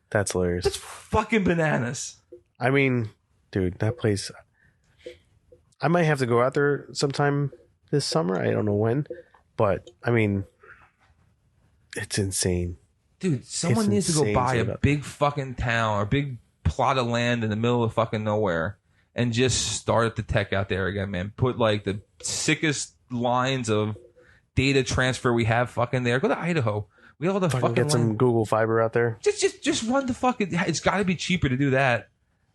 That's hilarious. That's fucking bananas. I mean, dude, that place. I might have to go out there sometime this summer. I don't know when, but I mean, it's insane. Dude, someone needs to go buy a big fucking town or a big plot of land in the middle of fucking nowhere and just start the tech out there again, man. Put like the sickest lines of data transfer we have fucking there. Go to Idaho. We all the fucking get some Google Fiber out there. Just run the fucking. It's got to be cheaper to do that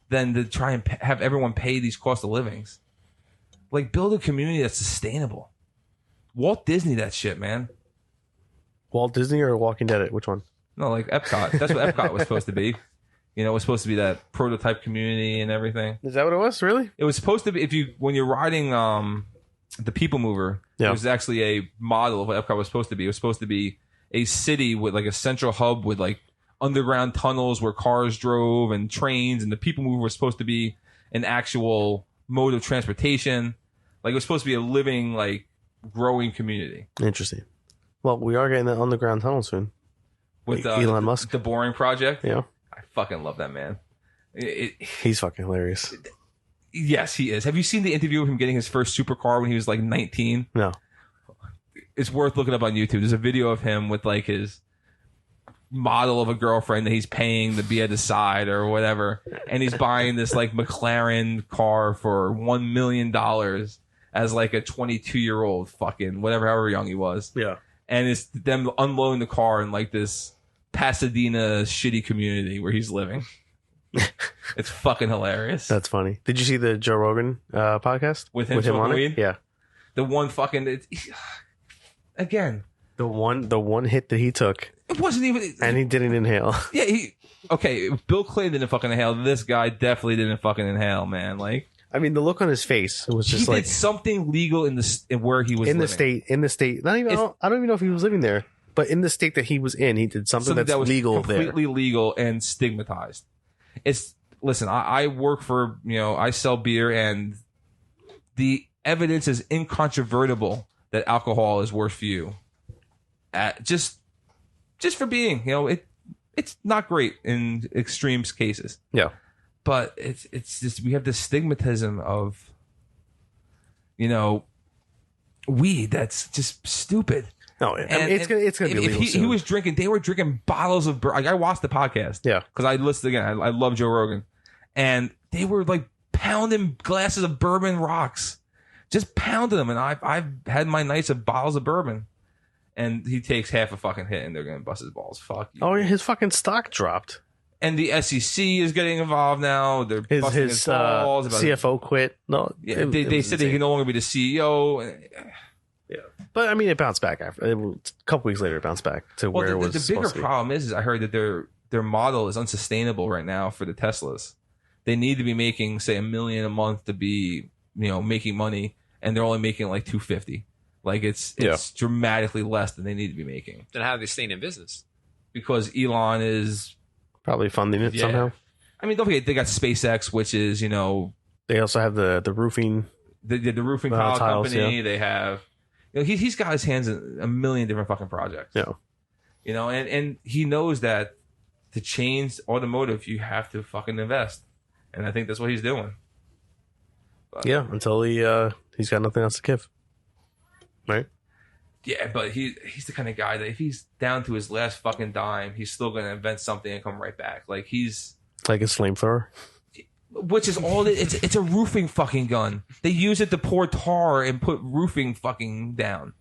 than to try and have everyone pay these cost of livings. Like build a community that's sustainable. Walt Disney, that shit, man. Walt Disney or Walking Dead? Which one? No, like Epcot. That's what Epcot was supposed to be. It was supposed to be that prototype community and everything. Is that what it was? Really? It was supposed to be. When you're riding the People Mover, it was actually a model of what Epcot was supposed to be. It was supposed to be a city with like a central hub with like underground tunnels where cars drove and trains, and the People Mover was supposed to be an actual mode of transportation. Like it was supposed to be a living, like growing community. Interesting. Well, we are getting the underground tunnel soon. With Elon Musk. The Boring Project. Yeah. I fucking love that man. He's fucking hilarious. Yes, he is. Have you seen the interview of him getting his first supercar when he was like 19? No. It's worth looking up on YouTube. There's a video of him with like his model of a girlfriend that he's paying to be at his side or whatever. And he's buying this like McLaren car for $1 million as like a 22-year-old fucking whatever, however young he was. Yeah. And it's them unloading the car in like this Pasadena shitty community where he's living. It's fucking hilarious. That's funny. Did you see the Joe Rogan podcast with him on it? Yeah. The one fucking again. The one hit that he took. It wasn't even, and he didn't inhale. Yeah, okay. Bill Clinton didn't fucking inhale. This guy definitely didn't fucking inhale, man. Like, I mean, the look on his face was just he did something legal in where he was in living. the state. Not even. I don't even know if he was living there, but in the state that he was in, he did something that was legal completely there. legal and stigmatized. Listen. I work for I sell beer, and the evidence is incontrovertible that alcohol is worse for you. Just for being, it's not great in extreme cases. Yeah. But it's just, we have this stigmatism of, weed that's just stupid. No, it's gonna be illegal soon. He was drinking, they were drinking bottles of, I watched the podcast. Yeah. Because I listened again. I love Joe Rogan. And they were like pounding glasses of bourbon rocks. Just pounding them. And I've had my nights of bottles of bourbon. And he takes half a fucking hit, and they're going to bust his balls. Fuck you. Oh, yeah, his fucking stock dropped. And the SEC is getting involved now. They're busting his balls. CFO quit. No, yeah, they said he can no longer be the CEO. Yeah, but I mean, it bounced back after a couple weeks later. It bounced back to where it was. The bigger problem is I heard that their model is unsustainable right now for the Teslas. They need to be making, say, $1 million a month to be making money, and they're only making like $250. Like it's dramatically less than they need to be making. Then how are they staying in business? Because Elon is probably funding it somehow. I mean, don't forget they got SpaceX, which is they also have the roofing, the roofing tile company. Yeah. They have he's got his hands in a million different fucking projects. Yeah, and he knows that to change automotive, you have to fucking invest, and I think that's what he's doing. But, yeah, until he's got nothing else to give. Right. Yeah, but he's the kind of guy that if he's down to his last fucking dime, he's still going to invent something and come right back. Like he's like a flamethrower, which is all it's a roofing fucking gun. They use it to pour tar and put roofing fucking down.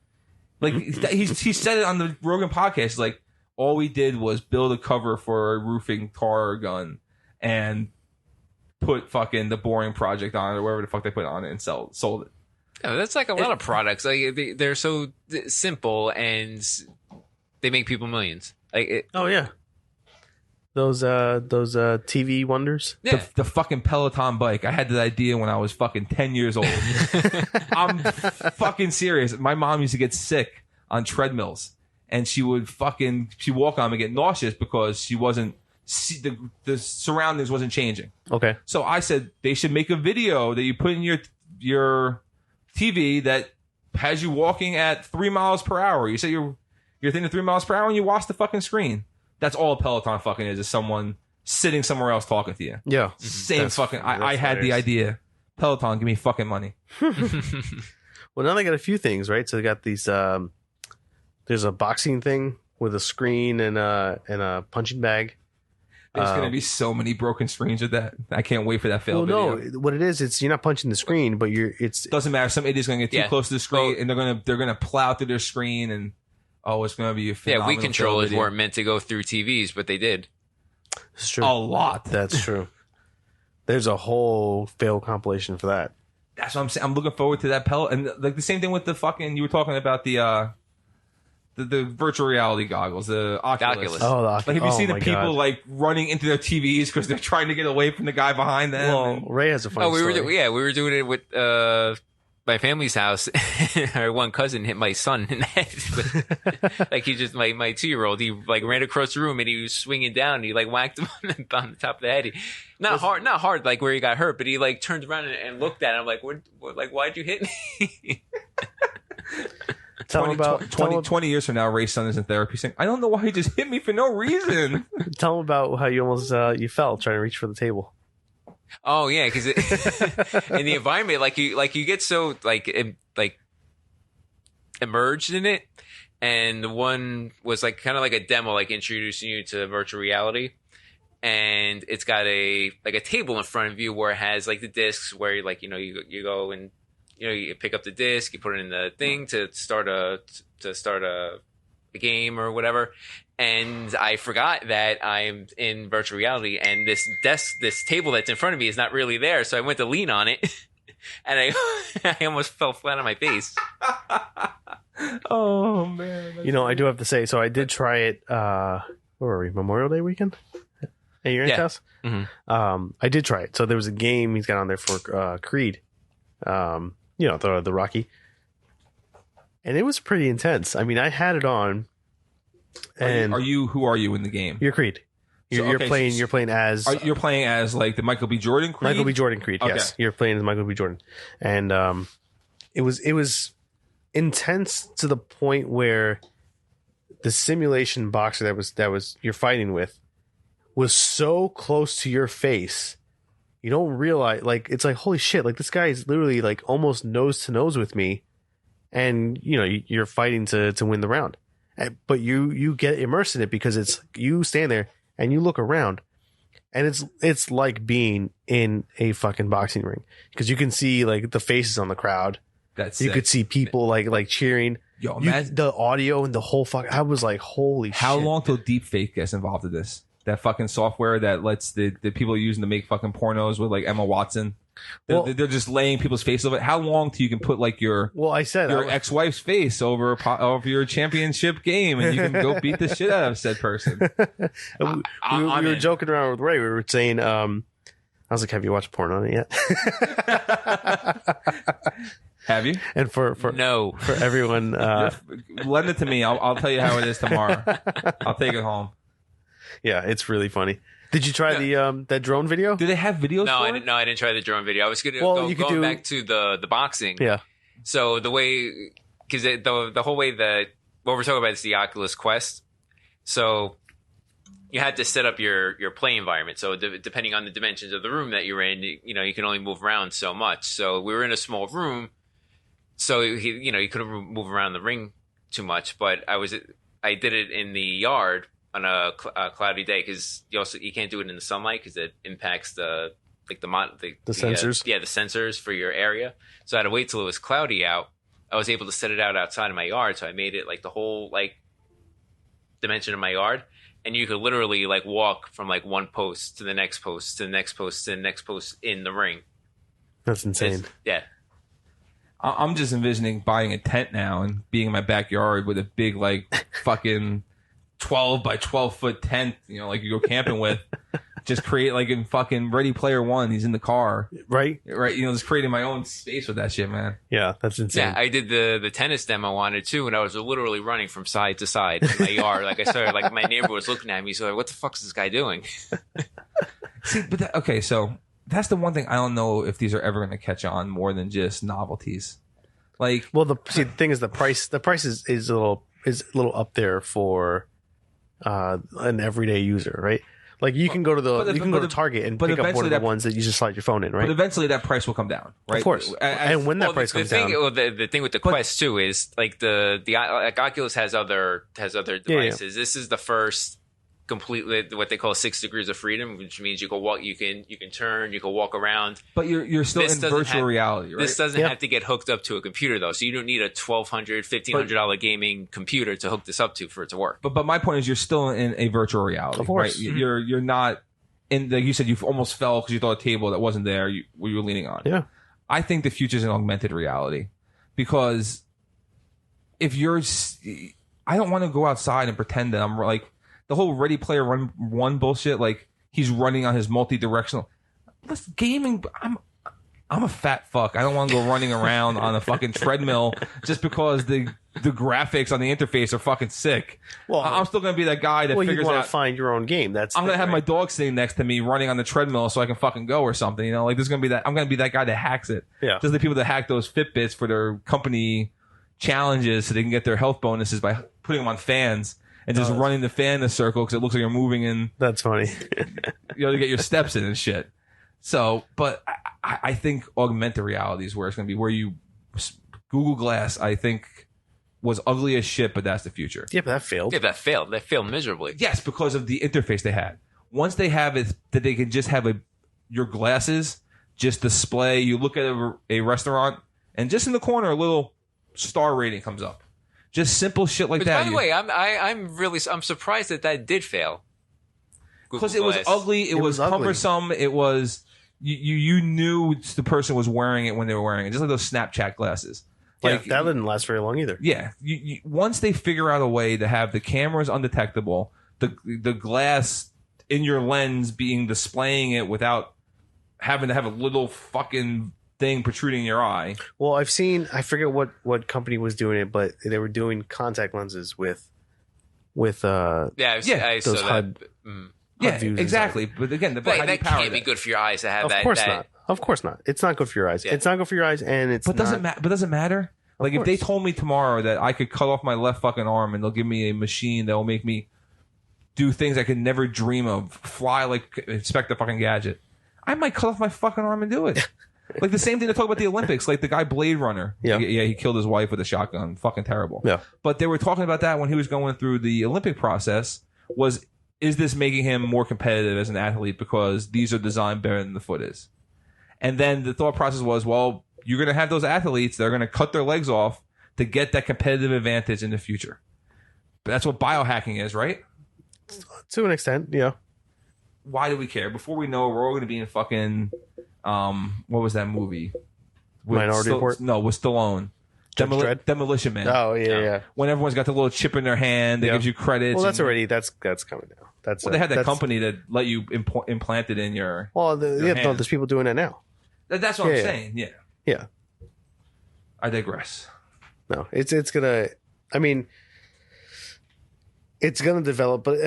Like he said it on the Rogan podcast. Like all we did was build a cover for a roofing tar gun and put fucking the boring project on it or whatever the fuck they put on it and sold it. Yeah, that's like a lot of products. Like they're so simple and they make people millions. Oh yeah, those TV wonders. Yeah. The fucking Peloton bike. I had that idea when I was fucking 10 years old. I'm fucking serious. My mom used to get sick on treadmills, and she would walk on them and get nauseous because she wasn't the surroundings wasn't changing. Okay. So I said they should make a video that you put in your TV that has you walking at 3 miles per hour. You say you're thinking 3 miles per hour and you watch the fucking screen. That's all a Peloton fucking is someone sitting somewhere else talking to you. Yeah. Same fucking, I had the idea. Peloton, give me fucking money. Well, now they got a few things, right? So they got these, there's a boxing thing with a screen and a punching bag. There's going to be so many broken screens with that. I can't wait for that fail video. No, what it is, you're not punching the screen, but doesn't matter. Some idiot's going to get too close to the screen, and they're going to plow through their screen, and it's going to be a phenomenal Wii controllers weren't meant to go through TVs, but they did. It's true. A lot. That's true. There's a whole fail compilation for that. That's what I'm saying. I'm looking forward to that and like the same thing with the fucking. You were talking about the virtual reality goggles, the Oculus. Oh, the Oculus. Like, have you seen the people like running into their TVs because they're trying to get away from the guy behind them? Well, Ray has a funny story. We were doing it with my family's house. Our one cousin hit my son in the head. Like he just my 2-year-old. He like ran across the room and he was swinging down. And he like whacked him on the top of the head. Not hard, like where he got hurt, but he like turned around and looked at him like, what, like why'd you hit me? 20 years from now, Ray's son is in therapy saying, I don't know why he just hit me for no reason. Tell him about how you almost you fell trying to reach for the table. Oh yeah, because in the environment, like you get so like immersed in it, and the one was like kind of like a demo, like introducing you to virtual reality, and it's got a table in front of you where it has like the discs where you like you go and you pick up the disc, you put it in the thing to start a a game or whatever, and I forgot that I'm in virtual reality, and this table that's in front of me is not really there. So I went to lean on it, and I almost fell flat on my face. Oh man! I do have to say, so I did try it. Where were we? Memorial Day weekend at your house. Mm-hmm. I did try it. So there was a game he's got on there for Creed. The Rocky, and it was pretty intense. I mean, I had it on. And who are you in the game? You're Creed. You're playing as like the Michael B. Jordan Creed? Michael B. Jordan Creed. Okay. Yes, you're playing as Michael B. Jordan, and it was intense to the point where the simulation boxer that was you're fighting with was so close to your face. You don't realize, like, it's like, holy shit, like this guy is literally like almost nose to nose with me, and you're fighting to win the round. But you get immersed in it because it's you stand there and you look around, and it's like being in a fucking boxing ring because you can see like the faces on the crowd. That's you sick. could see people like cheering. Yo, imagine the audio and the whole fuck. I was like, holy how shit. long till deepfake gets involved in this? That fucking software that lets the people using to make fucking pornos with like Emma Watson. They're just laying people's faces over it. How long till you can put like your ex-wife's face over your championship game and you can go beat the shit out of said person? we were joking around with Ray. We were saying, I was like, have you watched porn on it yet? Have you? And for no, for everyone, lend it to me. I'll tell you how it is tomorrow. I'll take it home. Yeah, it's really funny. Did you try that drone video? Do they have videos? No, for it? I didn't try the drone video. I was going back to the boxing. Yeah. So the way, because the whole way that what we're talking about is the Oculus Quest. So you had to set up your play environment. So depending on the dimensions of the room that you're in, you can only move around so much. So we were in a small room, so you couldn't move around the ring too much. But I did it in the yard on a cloudy day because you can't do it in the sunlight because it impacts the sensors. The sensors for your area. So I had to wait till it was cloudy out. I was able to set it out outside of my yard, so I made it like the whole like dimension of my yard, and you could literally like walk from like one post to the next post to the next post to the next post in the ring. That's insane. Yeah. I'm just envisioning buying a tent now and being in my backyard with a big like fucking 12 by 12 foot tent, like you go camping with. Just create like in fucking Ready Player One. He's in the car, right. Just creating my own space with that shit, man. Yeah, that's insane. Yeah, I did the tennis demo on it too, and I was literally running from side to side in my yard. Like I started, like my neighbor was looking at me, so like, what the fuck is this guy doing? See, but so that's the one thing I don't know if these are ever going to catch on more than just novelties. Like, well, the thing is the price is a little up there for an everyday user, right? Like you can go to to Target and pick up one of the ones that you just slide your phone in, right? But eventually that price will come down, right? Of course. And when that price comes down, the thing with the Quest too is like like Oculus has other devices. Yeah. This is the first completely what they call 6 degrees of freedom, which means you can walk, you can turn, you can walk around. But you're still in virtual reality, right? This doesn't have to get hooked up to a computer though, so you don't need a $1,200, $1,500 gaming computer to hook this up to for it to work. But my point is, you're still in a virtual reality, of course. Right? Mm-hmm. You're not in. Like you said, you almost fell because you thought a table that wasn't there you were leaning on. Yeah, I think the future is an augmented reality because if I don't want to go outside and pretend that I'm like. The whole Ready Player One bullshit, like he's running on his multi-directional. Listen, gaming, I'm a fat fuck. I don't want to go running around on a fucking treadmill just because the graphics on the interface are fucking sick. Well, I'm still gonna be that guy that figures you want out. to find your own game. I'm gonna have my dog sitting next to me running on the treadmill so I can fucking go or something. Like there's gonna be that. I'm gonna be that guy that hacks it. Yeah, just the people that hack those Fitbits for their company challenges so they can get their health bonuses by putting them on fans. And just running the fan in a circle because it looks like you're moving in. That's funny. To get your steps in and shit. So, but I think augmented reality is where it's going to be. Where Google Glass, I think, was ugly as shit, but that's the future. Yeah, but that failed. Yeah, that failed. That failed miserably. Yes, because of the interface they had. Once they have it, that they can just have your glasses just display. You look at a restaurant, and just in the corner, a little star rating comes up. Just simple shit like that. By the way, I'm surprised that did fail. Because it was ugly. It was cumbersome. It was you knew the person was wearing it when they were wearing it, just like those Snapchat glasses. Like that didn't last very long either. Yeah, once they figure out a way to have the cameras undetectable, the glass in your lens displaying it without having to have a little fucking thing protruding your eye. Well, I forget what company was doing it, but they were doing contact lenses with I saw HUD. Yeah, exactly. But again, that can't be good for your eyes to have that. Of course not. Of course not. It's not good for your eyes. Yeah. It's not good for your eyes, and it's. But doesn't matter. Like if they told me tomorrow that I could cut off my left fucking arm and they'll give me a machine that will make me do things I could never dream of, fly like Inspector fucking Gadget, I might cut off my fucking arm and do it. Like the same thing they talk about the Olympics, like the guy Blade Runner. Yeah, he killed his wife with a shotgun. Fucking terrible. Yeah. But they were talking about that when he was going through the Olympic process. Is this making him more competitive as an athlete because these are designed better than the foot is? And then the thought process was, well, you're going to have those athletes that are going to cut their legs off to get that competitive advantage in the future. But that's what biohacking is, right? To an extent, yeah. Why do we care? Before we know it, we're all going to be in fucking, what was that movie? Minority Report? No, with Stallone. Demolition Man. Oh, yeah. When everyone's got the little chip in their hand that gives you credits. Well, that's coming now. They had that company that let you implant it in your. Well, there's people doing it now. That's what I'm saying. Yeah. Yeah. I digress. No, it's gonna. I mean, it's gonna develop, but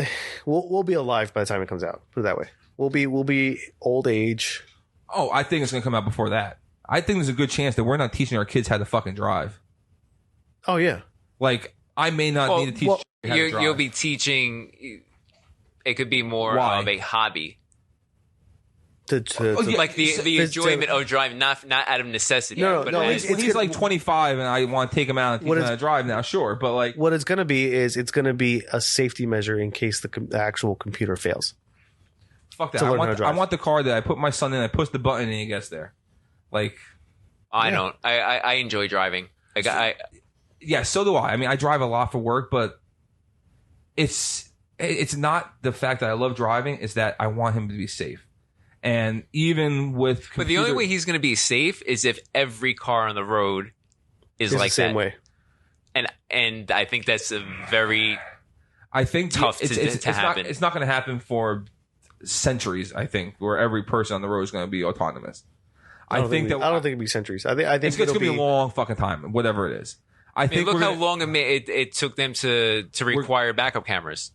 we'll be alive by the time it comes out. Put it that way. We'll be old age. Oh, I think it's gonna come out before that. I think there's a good chance that we're not teaching our kids how to fucking drive. Oh yeah. Like I may not need to teach. How to drive. You'll be teaching. It could be more of a hobby. Like the enjoyment of driving, not out of necessity. No, he's like 25 and I want to take him out and teach him how to drive now, sure. But like, what it's going to be is it's going to be a safety measure in case the actual computer fails. Fuck that. I want the car that I put my son in, I push the button and he gets there. Like, I don't. I enjoy driving. Like so do I. I mean, I drive a lot for work, but it's not the fact that I love driving. It's that I want him to be safe. And even with But the only way he's going to be safe is if every car on the road is like the same that. way. And I think that's a very tough to happen. It's not going to happen for centuries, I think, where every person on the road is going to be autonomous. I don't think it'd be centuries. I think it's going to be a long fucking time, whatever it is. I think look how long it took them to require backup cameras.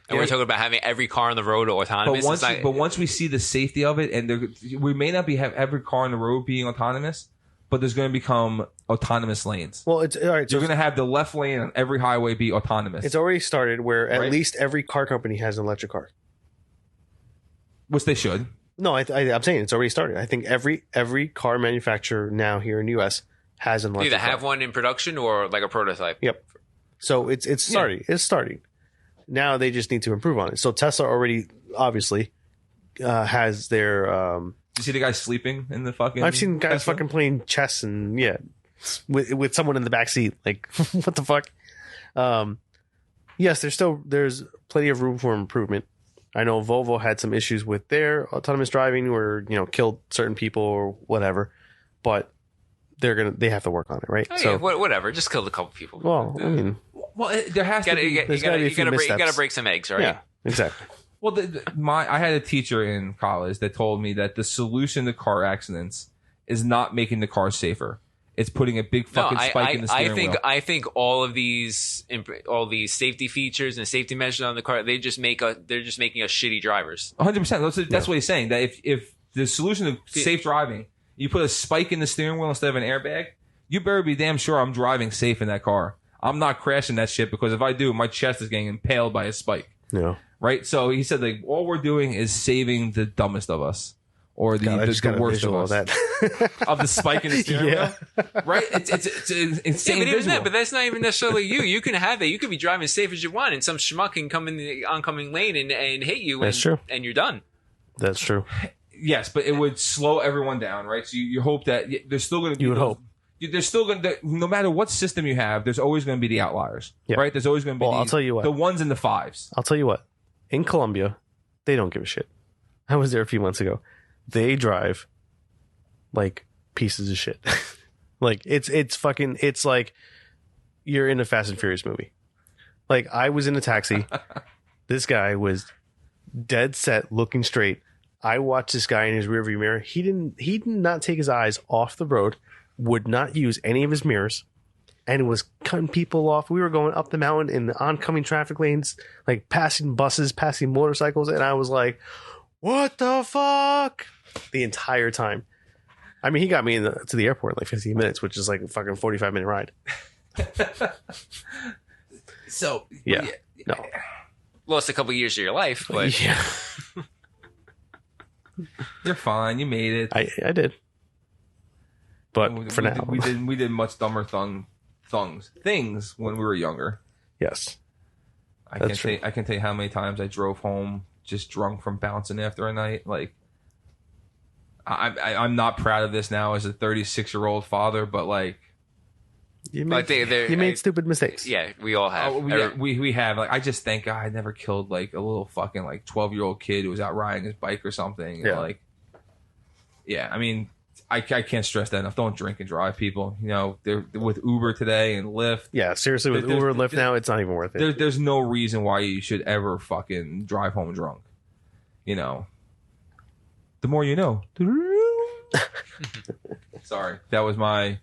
And we're talking about having every car on the road autonomous. But once we see the safety of it, and we may not have every car on the road being autonomous, but there's going to become autonomous lanes. Well, it's all right. You're going to have the left lane on every highway be autonomous. It's already started where at least every car company has an electric car. Which they should. No, I'm saying it's already started. I think every car manufacturer now here in the U.S. has an electric car. Either have one in production or like a prototype. Yep. So it's starting. Yeah. It's starting. Now they just need to improve on it. So Tesla already obviously has their. You see the guy sleeping in the fucking. I've seen guys Tesla? fucking playing chess and with someone in the back seat. Like what the fuck? Yes, there's plenty of room for improvement. I know Volvo had some issues with their autonomous driving, where killed certain people or whatever, but they have to work on it, right? Oh, yeah, whatever. Just killed a couple people. Well, I mean. Well, there has to be. You gotta break some eggs, right? Yeah, exactly. Well, I had a teacher in college that told me that the solution to car accidents is not making the car safer. It's putting a big fucking spike in the steering wheel. I think all these safety features and safety measures on the car, they're just making us shitty drivers. 100%. That's what he's saying. That if the solution to safe driving, you put a spike in the steering wheel instead of an airbag, you better be damn sure I'm driving safe in that car. I'm not crashing that shit, because if I do, my chest is getting impaled by a spike. Yeah. Right? So he said, like, all we're doing is saving the dumbest of us. Or the worst of us. Of the spike in the steering wheel. Right? It's an insane visual. But that's not even necessarily you. You can have that. You can be driving safe as you want, and some schmuck can come in the oncoming lane and hit you. That's true. And you're done. That's true. Yes, but it would slow everyone down, right? So you hope that there's still going to be... You would hope. there's still going to, no matter what system you have, there's always going to be the outliers, right? There's always going to be I'll tell you what. The ones and the fives. I'll tell you what. In Colombia, they don't give a shit. I was there a few months ago. They drive like pieces of shit. Like it's like you're in a Fast and Furious movie. Like I was in a taxi. This guy was dead set looking straight. I watched this guy in his rearview mirror. He did not take his eyes off the road, would not use any of his mirrors, and was cutting people off. We were going up the mountain in the oncoming traffic lanes, like passing buses, passing motorcycles, and I was like, what the fuck? The entire time. I mean, he got me to the airport in like 15 minutes, which is like a fucking 45-minute ride. So, yeah. No. Lost a couple years of your life, but yeah. You're fine. You made it. I did. But for now. We did much dumber things when we were younger. Yes. I can tell you how many times I drove home just drunk from bouncing after a night. Like, I'm not proud of this now as a 36-year-old father, but like, you made stupid mistakes. Yeah, we all have. We have. Like, I just thank God I never killed like a little fucking like 12-year-old kid who was out riding his bike or something. Yeah. And, like, yeah. I mean, I can't stress that enough. Don't drink and drive, people. You know, they're with Uber today and Lyft. Yeah, seriously, with Uber and Lyft now, it's not even worth it. There's no reason why you should ever fucking drive home drunk. You know, the more you know. Sorry, that was my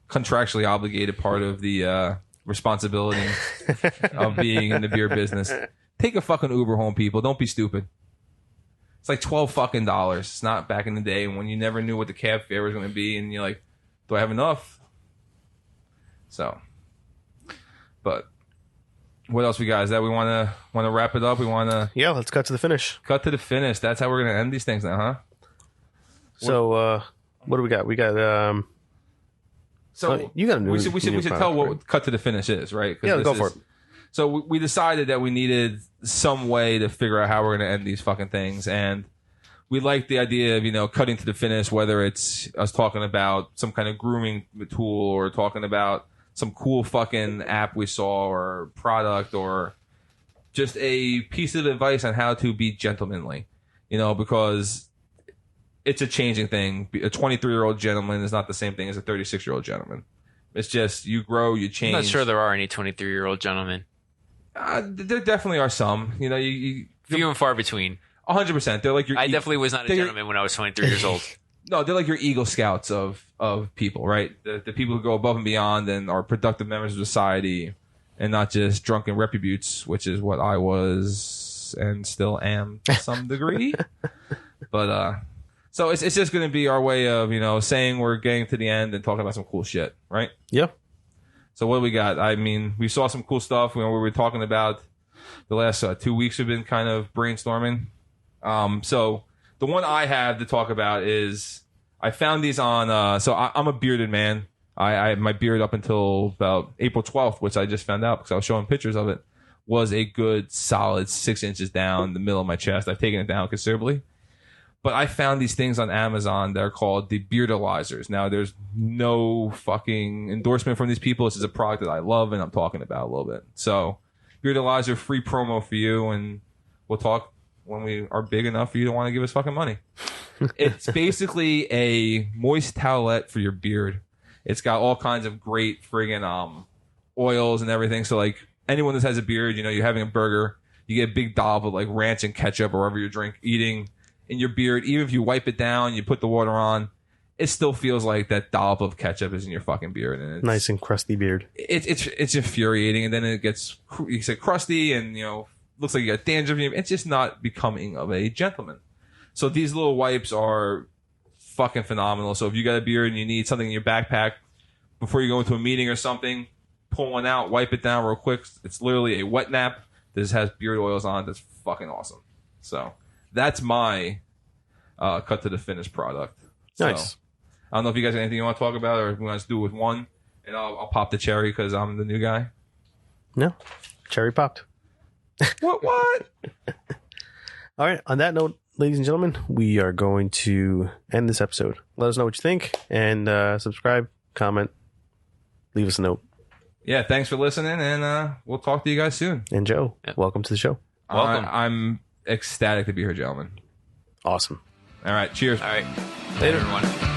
contractually obligated part of the responsibility of being in the beer business. Take a fucking Uber home, people. Don't be stupid. It's like $12 fucking. It's not back in the day when you never knew what the cab fare was going to be, and you're like, do I have enough? So, but what else we got? Is that we want to wrap it up? We want to let's cut to the finish. Cut to the finish. That's how we're going to end these things now, huh? So, what do we got? We got so you got a new. We should tell what right? cut to the finish is, right? Yeah, go for it. So we decided that we needed some way to figure out how we're going to end these fucking things, and we like the idea of cutting to the finish, whether it's us talking about some kind of grooming tool or talking about some cool fucking app we saw or product or just a piece of advice on how to be gentlemanly, because it's a changing thing. A 23-year-old gentleman is not the same thing as a 36-year-old gentleman. It's just you grow, you change. I'm not sure there are any 23-year-old gentlemen. There definitely are some. You few and far between. 100%. They're like your. I definitely was not a gentleman when I was 23 years old. No, they're like your Eagle Scouts of people, right? The people who go above and beyond and are productive members of society, and not just drunken reprobates, which is what I was and still am to some degree. But so it's just going to be our way of saying we're getting to the end and talking about some cool shit, right? Yeah. So what do we got? I mean, we saw some cool stuff. We were talking about the last 2 weeks. We've been kind of brainstorming. So the one I have to talk about is I found these on. So I'm a bearded man. I had my beard up until about April 12th, which I just found out because I was showing pictures of it. Was a good solid 6 inches down the middle of my chest. I've taken it down considerably. But I found these things on Amazon. They're called the Beardalizers. Now, there's no fucking endorsement from these people. This is a product that I love and I'm talking about a little bit. So, Beardalizer, free promo for you, and we'll talk when we are big enough for you to want to give us fucking money. It's basically a moist towelette for your beard. It's got all kinds of great friggin' oils and everything. So, like, anyone that has a beard, you're having a burger, you get a big dollop of, like, ranch and ketchup or whatever you're eating in your beard. Even if you wipe it down, you put the water on, it still feels like that dollop of ketchup is in your fucking beard. And it's nice and crusty beard. It's infuriating, and then it gets crusty and looks like you got dandruff. It's just not becoming of a gentleman. So these little wipes are fucking phenomenal. So if you got a beard and you need something in your backpack before you go into a meeting or something, pull one out, wipe it down real quick. It's literally a wet nap. This has beard oils on. That's fucking awesome. So that's my cut to the finish product. Nice. So, I don't know if you guys have anything you want to talk about, or if we want to do it with one, and I'll pop the cherry because I'm the new guy. No, cherry popped. What? All right. On that note, ladies and gentlemen, we are going to end this episode. Let us know what you think, and subscribe, comment, leave us a note. Yeah, thanks for listening, and we'll talk to you guys soon. And Joe, welcome to the show. Welcome. I'm ecstatic to be here, gentlemen. Awesome. All right, cheers. All right. Later, everyone.